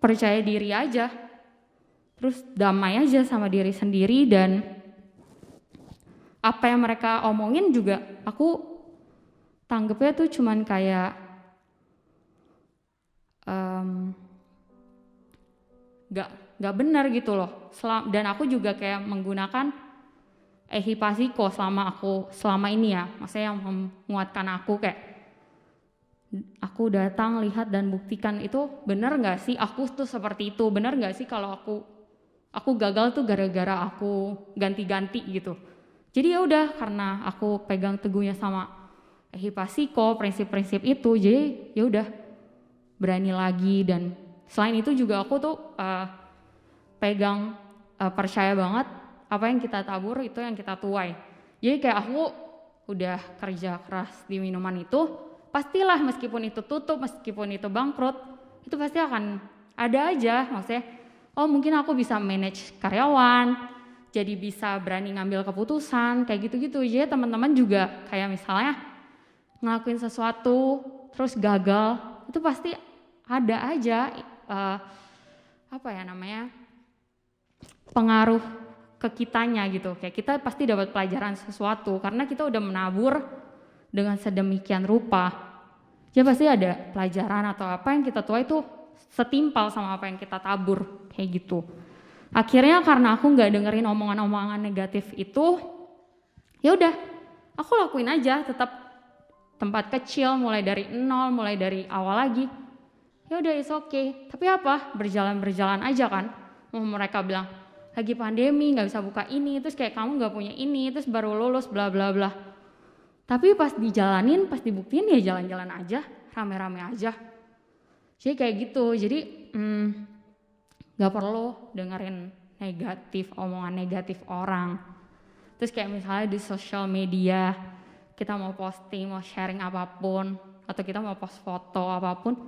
percaya diri aja, terus damai aja sama diri sendiri, dan apa yang mereka omongin juga aku tanggapnya tuh cuman kayak nggak benar gitu loh. Dan aku juga kayak menggunakan ehipasiko selama ini ya, maksudnya yang menguatkan aku kayak aku datang, lihat dan buktikan. Itu benar nggak sih aku tuh seperti itu? Benar nggak sih kalau aku gagal tuh gara-gara aku ganti-ganti gitu? Jadi ya udah, karena aku pegang teguhnya sama ehipasiko, prinsip-prinsip itu, jadi ya udah berani lagi. Dan selain itu juga aku tuh percaya banget apa yang kita tabur itu yang kita tuai. Jadi kayak aku udah kerja keras di minuman itu, pastilah meskipun itu tutup, meskipun itu bangkrut, itu pasti akan ada aja. Maksudnya, oh mungkin aku bisa manage karyawan, jadi bisa berani ngambil keputusan, kayak gitu-gitu. Jadi teman-teman juga kayak misalnya ngelakuin sesuatu, terus gagal, itu pasti ada aja pengaruh ke kitanya gitu. Kayak kita pasti dapat pelajaran sesuatu karena kita udah menabur dengan sedemikian rupa. Jadi pasti ada pelajaran atau apa yang kita tuai itu setimpal sama apa yang kita tabur, kayak gitu. Akhirnya karena aku nggak dengerin omongan-omongan negatif itu, ya udah aku lakuin aja, tetap tempat kecil, mulai dari nol, mulai dari awal lagi. Ya udah, it's okay. Tapi apa? Berjalan aja kan. Mereka bilang lagi pandemi nggak bisa buka ini, terus kayak kamu nggak punya ini, terus baru lulus bla bla bla. Tapi pas dijalanin, pas dibuktiin ya jalan-jalan aja, rame-rame aja. Jadi kayak gitu. Jadi nggak perlu dengerin omongan negatif orang. Terus kayak misalnya di sosial media kita mau posting, mau sharing apapun, atau kita mau post foto apapun,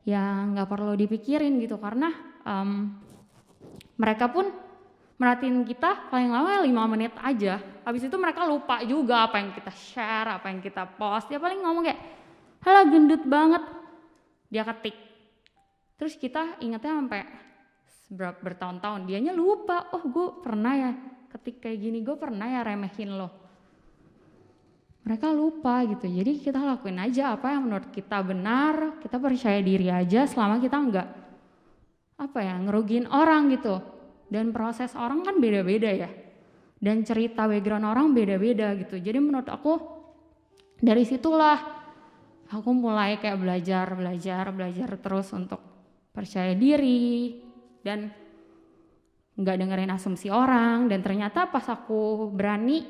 ya nggak perlu dipikirin gitu, karena mereka pun merhatiin kita paling lama 5 menit aja. Habis itu mereka lupa juga apa yang kita share, apa yang kita post. Dia paling ngomong kayak, halah gendut banget. Dia ketik. Terus kita ingatnya sampai bertahun-tahun. Dianya lupa, oh gue pernah ya ketik kayak gini, gue pernah ya remehin lo. Mereka lupa gitu. Jadi kita lakuin aja apa yang menurut kita benar. Kita percaya diri aja selama kita enggak ngerugiin orang gitu. Dan proses orang kan beda-beda ya. Dan cerita background orang beda-beda gitu. Jadi menurut aku dari situlah aku mulai kayak belajar terus untuk percaya diri dan nggak dengerin asumsi orang. Dan ternyata pas aku berani,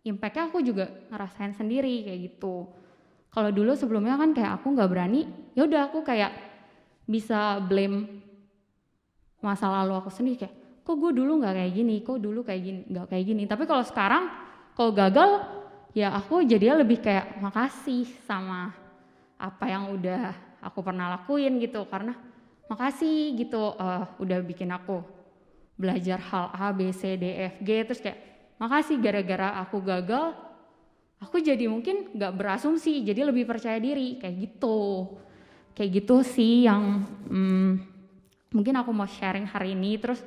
impact-nya aku juga ngerasain sendiri kayak gitu. Kalau dulu sebelumnya kan kayak aku nggak berani, ya udah aku kayak bisa blame masa lalu aku sendiri, kayak kok gue dulu nggak kayak gini, kok dulu kayak gini nggak kayak gini. Tapi kalau sekarang kalau gagal ya aku jadinya lebih kayak makasih sama apa yang udah aku pernah lakuin gitu, karena makasih gitu udah bikin aku belajar hal A, B, C, D, F, G. Terus kayak makasih gara-gara aku gagal, aku jadi mungkin gak berasumsi, jadi lebih percaya diri, kayak gitu sih yang mungkin aku mau sharing hari ini. Terus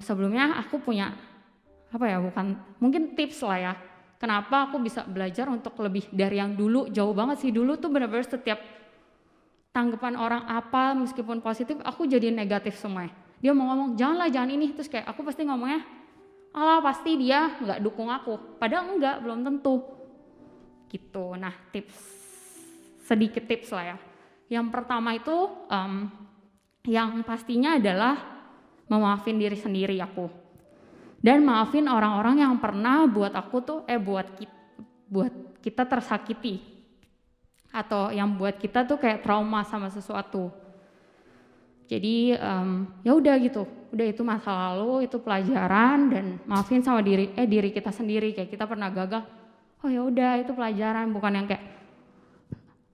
sebelumnya aku punya mungkin tips lah ya, kenapa aku bisa belajar untuk lebih dari yang dulu, jauh banget sih. Dulu tuh benar-benar setiap tanggapan orang apa meskipun positif aku jadi negatif semua. Dia mau ngomong jangan ini, terus kayak aku pasti ngomongnya alah pasti dia nggak dukung aku, padahal enggak, belum tentu gitu. Nah sedikit tips lah ya. Yang pertama itu yang pastinya adalah memaafin diri sendiri aku, dan maafin orang-orang yang pernah buat aku tuh buat kita tersakiti, atau yang buat kita tuh kayak trauma sama sesuatu. Jadi ya udah gitu, udah itu masa lalu, itu pelajaran, dan maafin sama diri kita sendiri. Kayak kita pernah gagal, oh ya udah itu pelajaran, bukan yang kayak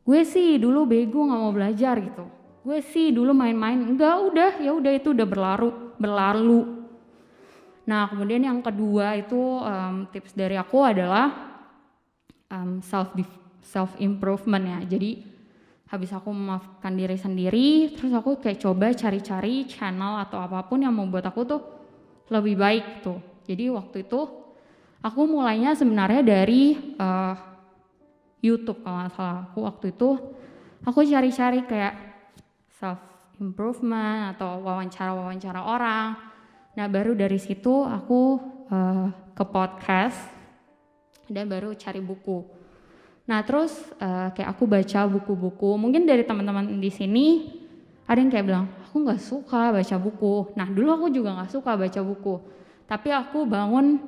gue sih dulu bego nggak mau belajar gitu, gue sih dulu main-main, enggak, udah ya udah itu udah berlalu. Nah kemudian yang kedua itu tips dari aku adalah self improvement ya. Jadi habis aku memaafkan diri sendiri, terus aku kayak coba cari-cari channel atau apapun yang membuat aku tuh lebih baik tuh. Jadi waktu itu aku mulainya sebenarnya dari YouTube kalau nggak salah. Aku waktu itu aku cari-cari kayak self improvement atau wawancara orang. Nah baru dari situ aku ke podcast dan baru cari buku. Nah terus kayak aku baca buku-buku. Mungkin dari teman-teman di sini ada yang kayak bilang aku nggak suka baca buku. Nah dulu aku juga nggak suka baca buku. Tapi aku bangun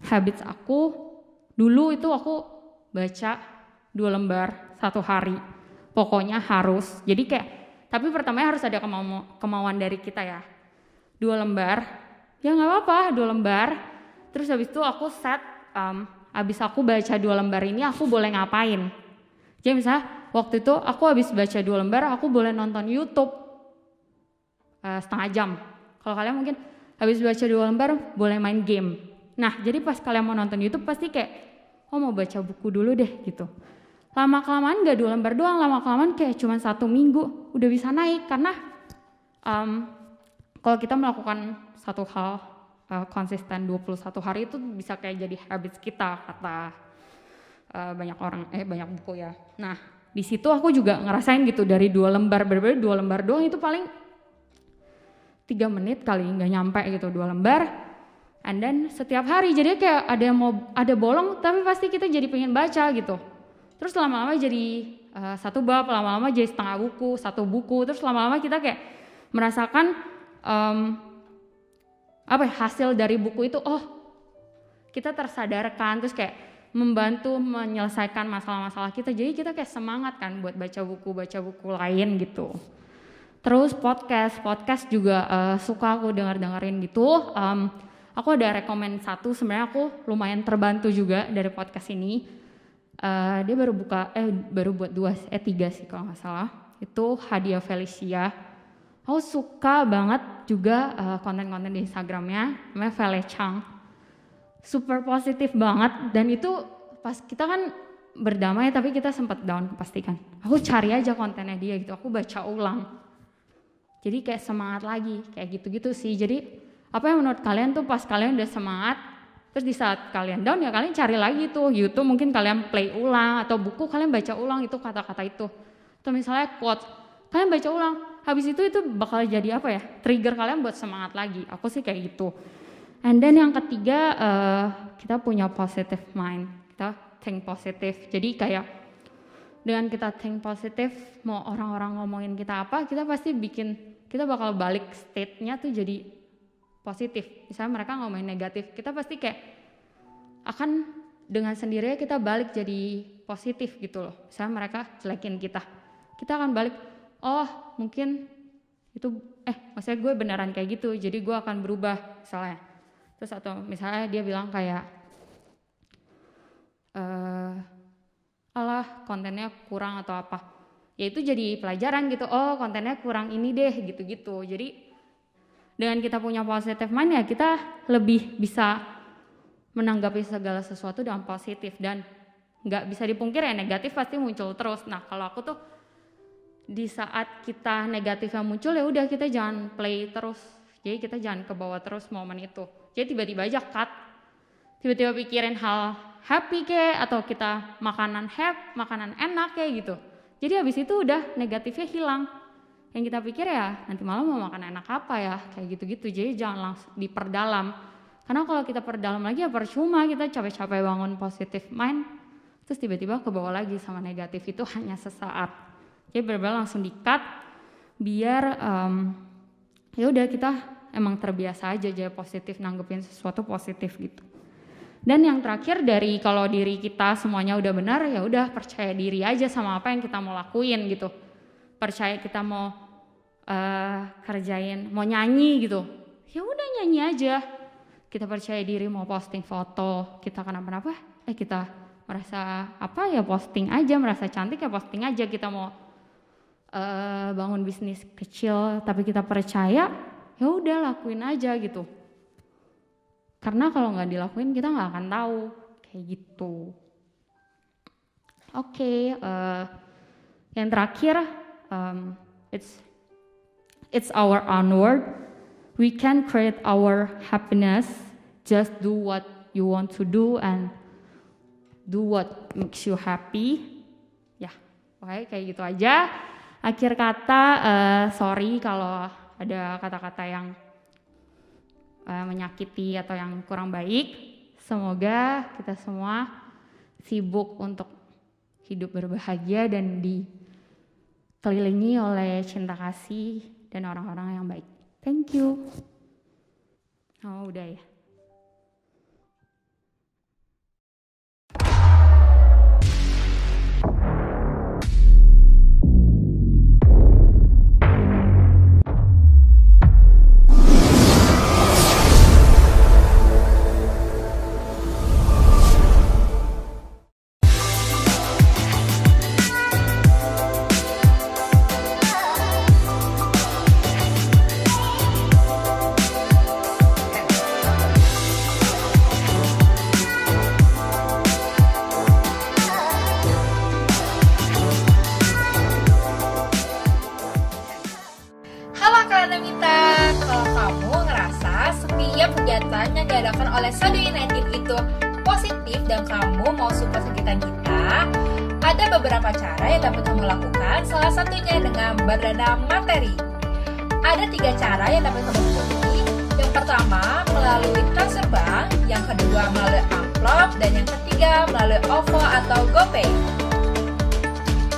habits aku. Dulu itu aku baca 2 lembar 1 hari. Pokoknya harus. Jadi kayak tapi pertamanya harus ada kemauan dari kita ya. 2 lembar, ya nggak apa-apa 2 lembar. Terus habis itu aku set, habis aku baca 2 lembar ini aku boleh ngapain. Jadi misalnya waktu itu aku habis baca 2 lembar, aku boleh nonton YouTube setengah jam. Kalau kalian mungkin habis baca 2 lembar boleh main game. Nah jadi pas kalian mau nonton YouTube pasti kayak, oh mau baca buku dulu deh gitu. Lama-kelamaan gak 2 lembar doang, lama-kelamaan kayak cuma 1 minggu udah bisa naik. Karena kalau kita melakukan satu hal konsisten 21 hari itu bisa kayak jadi habits kita, kata banyak buku ya. Nah di situ aku juga ngerasain gitu, dari 2 lembar, bener-bener 2 lembar doang itu paling 3 menit kali, gak nyampe gitu 2 lembar. And then setiap hari jadi kayak ada bolong tapi pasti kita jadi pengen baca gitu. Terus lama-lama jadi 1 bab, lama-lama jadi setengah buku, 1 buku. Terus lama-lama kita kayak merasakan hasil dari buku itu, oh kita tersadarkan, terus kayak membantu menyelesaikan masalah-masalah kita. Jadi kita kayak semangat kan buat baca buku lain gitu. Terus podcast juga suka aku dengerin gitu. Aku ada rekomend 1, sebenarnya aku lumayan terbantu juga dari podcast ini. Dia baru buat 3 sih kalau nggak salah. Itu Hadia Felicia. Aku suka banget juga konten-konten di Instagramnya, namanya Fele Chang. Super positif banget, dan itu pas kita kan berdamai tapi kita sempat down pastikan. Aku cari aja kontennya dia gitu, aku baca ulang. Jadi kayak semangat lagi, kayak gitu-gitu sih. Jadi apa yang menurut kalian tuh pas kalian udah semangat, terus di saat kalian down ya kalian cari lagi tuh YouTube, mungkin kalian play ulang, atau buku kalian baca ulang itu kata-kata itu. Atau misalnya quotes, kalian baca ulang, habis itu bakal jadi trigger kalian buat semangat lagi. Aku sih kayak gitu. And then yang ketiga, kita punya positive mind, kita think positive. Jadi kayak dengan kita think positive, mau orang-orang ngomongin kita apa, kita pasti kita bakal balik state-nya tuh jadi positif. Misalnya mereka ngomongin negatif, kita pasti kayak akan dengan sendirinya kita balik jadi positif gitu loh. Misalnya mereka jelekin kita akan balik, oh mungkin itu maksudnya gue beneran kayak gitu, jadi gue akan berubah misalnya. Terus atau misalnya dia bilang kayak alah kontennya kurang atau apa, ya itu jadi pelajaran gitu, oh kontennya kurang ini deh gitu-gitu. Jadi dengan kita punya positive mind ya kita lebih bisa menanggapi segala sesuatu dengan positif, dan nggak bisa dipungkir ya negatif pasti muncul terus. Nah kalau aku tuh di saat kita negatifnya muncul ya udah kita jangan play terus, jadi kita jangan kebawa terus momen itu. Jadi tiba-tiba aja cut, tiba-tiba pikirin hal happy kayak, atau kita makanan enak kayak gitu. Jadi habis itu udah negatifnya hilang. Yang kita pikir ya nanti malam mau makan enak apa ya, kayak gitu-gitu. Jadi jangan langsung diperdalam. Karena kalau kita perdalam lagi ya percuma, kita capek-capek bangun positive mind, terus tiba-tiba kebawa lagi sama negatif, itu hanya sesaat. Jadi benar-benar langsung di-cut biar ya udah kita emang terbiasa aja jadi positif, nanggepin sesuatu positif gitu. Dan yang terakhir, dari kalau diri kita semuanya udah benar, ya udah percaya diri aja sama apa yang kita mau lakuin gitu. Percaya kita mau kerjain, mau nyanyi gitu, ya udah nyanyi aja. Kita percaya diri mau posting foto, kita kenapa-napa, kita merasa posting aja, merasa cantik ya posting aja. Kita mau bangun bisnis kecil tapi kita percaya, ya udah lakuin aja gitu. Karena kalau nggak dilakuin kita nggak akan tahu, kayak gitu. Oke, yang terakhir, it's our own word. We can create our happiness. Just do what you want to do and do what makes you happy. Ya, oke, kayak gitu aja. Akhir kata, sorry kalau ada kata-kata yang menyakiti atau yang kurang baik. Semoga kita semua sibuk untuk hidup berbahagia dan dikelilingi oleh cinta kasih dan orang-orang yang baik. Thank you. Oh, udah ya. Oleh Sadu United itu positif dan kamu mau support kegiatan kita, ada beberapa cara yang dapat kamu lakukan, salah satunya dengan berdana materi. Ada 3 cara yang dapat kamu ikuti. Yang pertama melalui transfer bank, yang kedua melalui amplop, dan yang ketiga melalui OVO atau GoPay.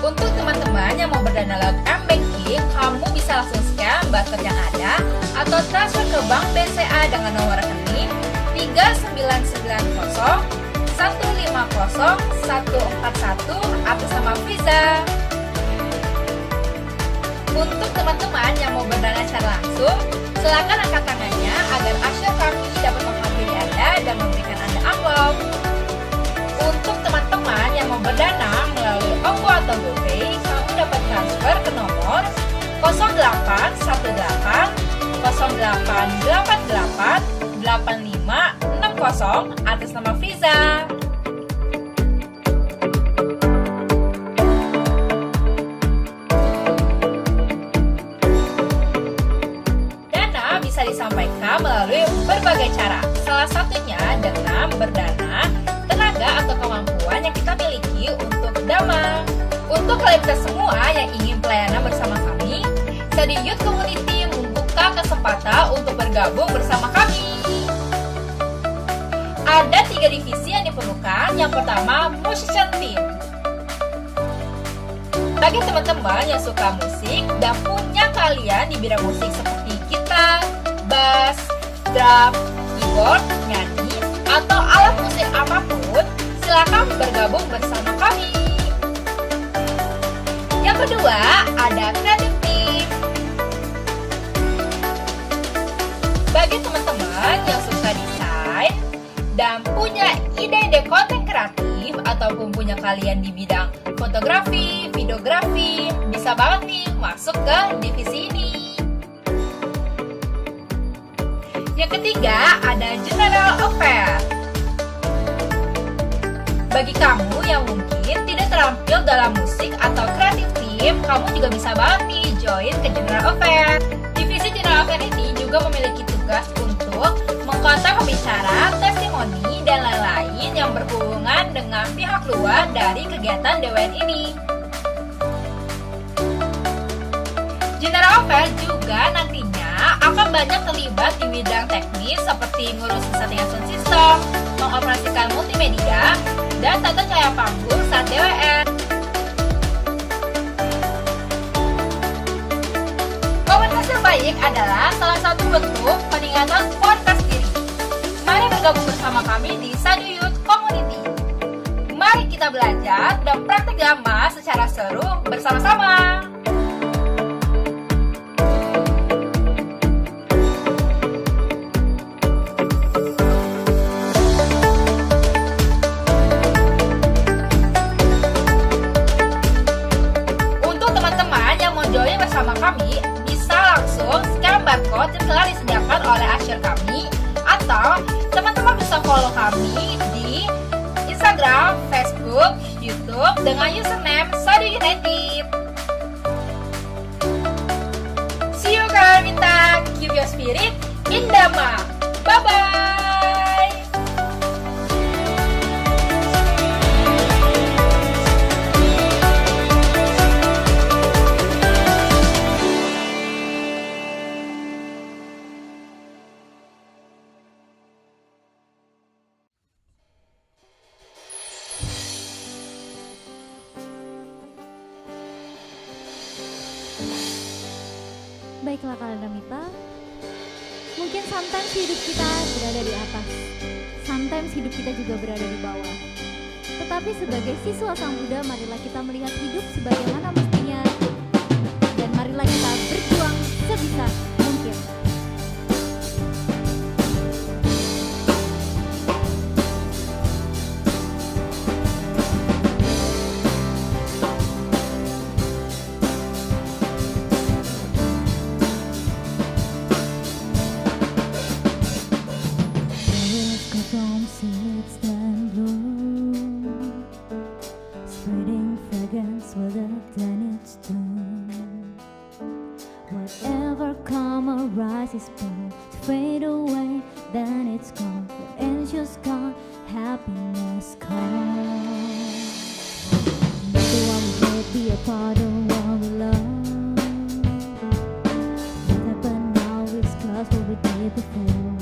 Untuk teman-teman yang mau berdana lewat M-Banking, kamu bisa langsung scan barcode yang ada atau transfer ke Bank BCA dengan nomor rekening 3990 150 141 atas nama Visa. Untuk teman-teman yang mau berdana secara langsung, silakan angkat tangannya agar asyik kami dapat menghampiri Anda dan memberikan Anda amplop. Untuk teman-teman yang mau berdana melalui OVO atau GoPay, kamu dapat transfer ke nomor 0818 0888 8560 atas nama Friza. Dana bisa disampaikan melalui berbagai cara. Salah satunya dengan berdana tenaga atau kemampuan yang kita miliki untuk Dama. Untuk kalian kita semua yang ingin pelayanan bersama kami, Sadu Youth Community membuka kesempatan untuk bergabung bersama kami. Ada 3 divisi yang diperlukan. Yang pertama, musician team. Bagi teman-teman yang suka musik dan punya keahlian di bidang musik seperti gitar, bass, drum, keyboard, nyanyi, atau alat musik apapun, silakan bergabung bersama kami. Yang kedua, ada creative team. Bagi teman-teman yang suka desain dan punya ide-ide konten kreatif ataupun punya kalian di bidang fotografi, videografi, bisa banget nih masuk ke divisi ini. Yang ketiga, ada General Affair. Bagi kamu yang mungkin tidak terampil dalam musik atau kreatif team, kamu juga bisa banget nih join ke General Affair. Divisi General Affair ini juga memiliki tugas untuk mengkontak pembicara, testimoni, dan lain-lain yang berhubungan dengan pihak luar dari kegiatan DWN ini. General Affair juga nantinya akan banyak terlibat di bidang teknis seperti ngurus settingan sound system, mengoperasikan multimedia, dan tata cahaya panggung saat DWN. Komunitas yang baik adalah salah satu bentuk peningkatan kualitas diri. Mari bergabung bersama kami di Sadu Youth Community. Mari kita belajar dan praktik Dhamma secara seru bersama-sama. Untuk teman-teman yang mau join bersama kami, bisa langsung scan barcode yang telah disediakan oleh usher kami, atau teman-teman bisa follow kami di Instagram, Facebook, YouTube dengan username Sadu United. See you Karamita, keep your spirit in Dhamma. Bye-bye. Baiklah kalian Namita, mungkin sometimes hidup kita berada di atas, sometimes hidup kita juga berada di bawah. Tetapi sebagai siswa Sang Buddha, marilah kita melihat hidup sebagaimana mestinya, dan marilah kita berjuang sebisa mungkin. Whatever come arise is born to fade away, then it's gone. What ends just gone, happiness comes. Not the one we hate, be a part of what we love. What happened now is cause what we did before.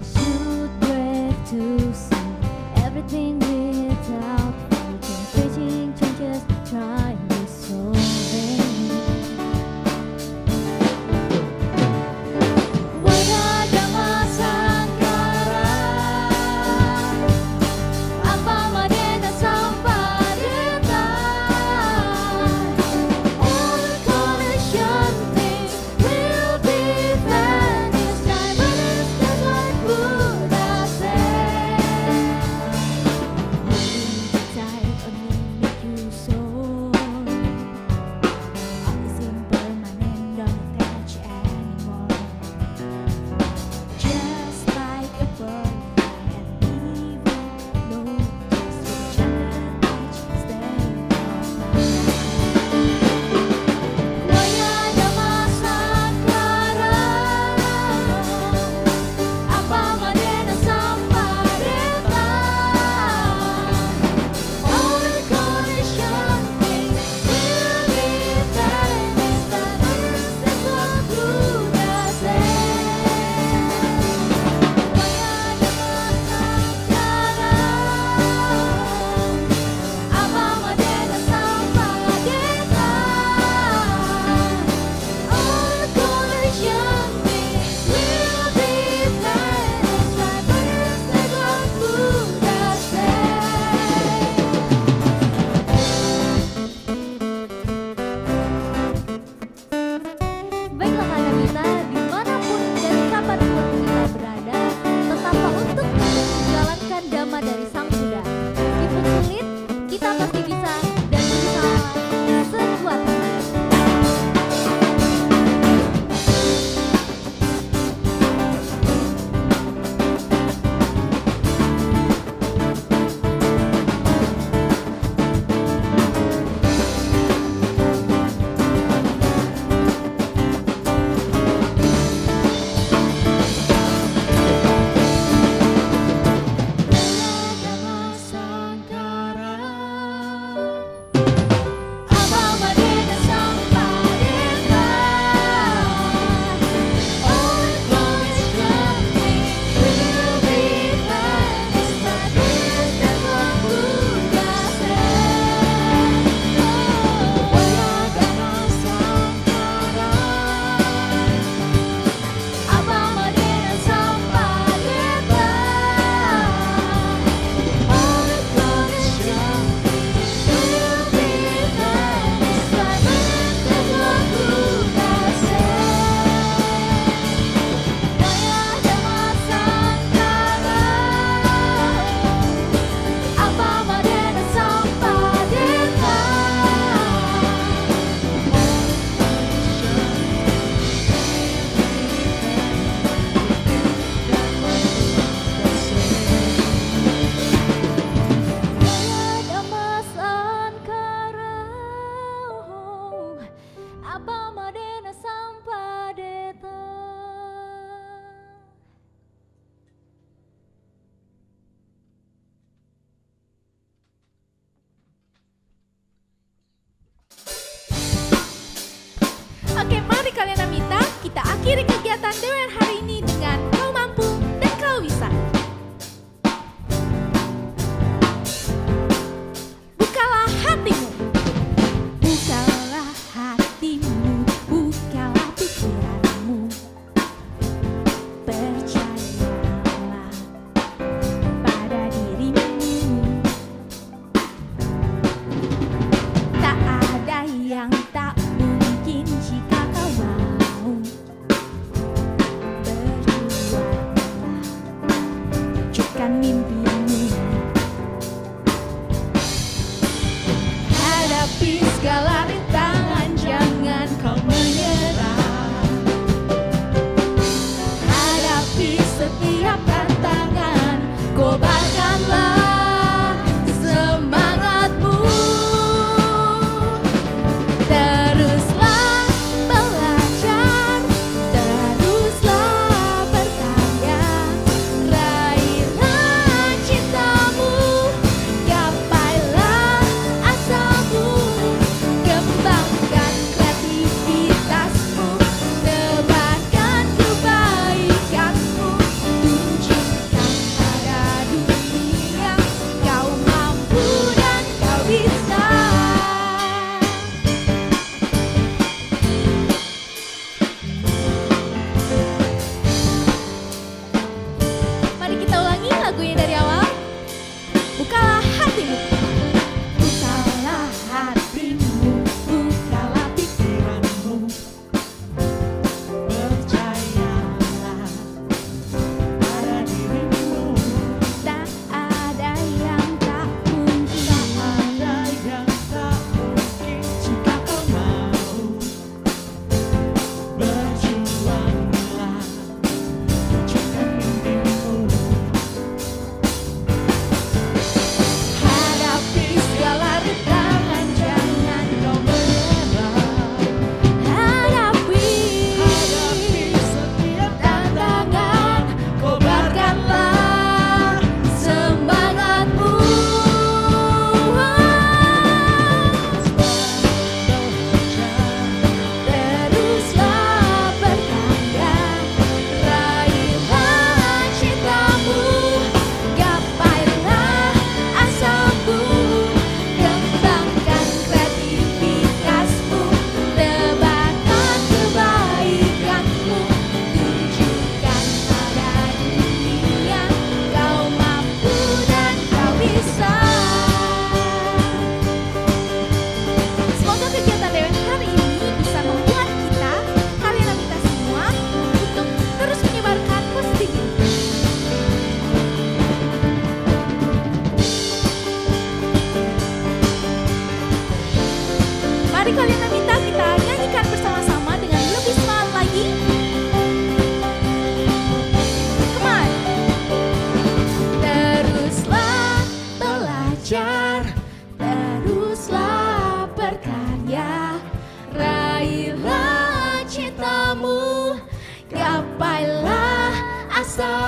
Shoot brave to see everything without thinking, preaching changes, trying to solve it. Oke, mari kalian Namita, kita akhiri kegiatan Dewan hari ini dengan kau mampu dan kau bisa. Bukalah hatimu, bukalah hatimu,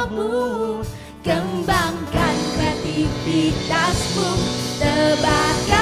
kamu. Kembangkan kreativitasmu, tebarkan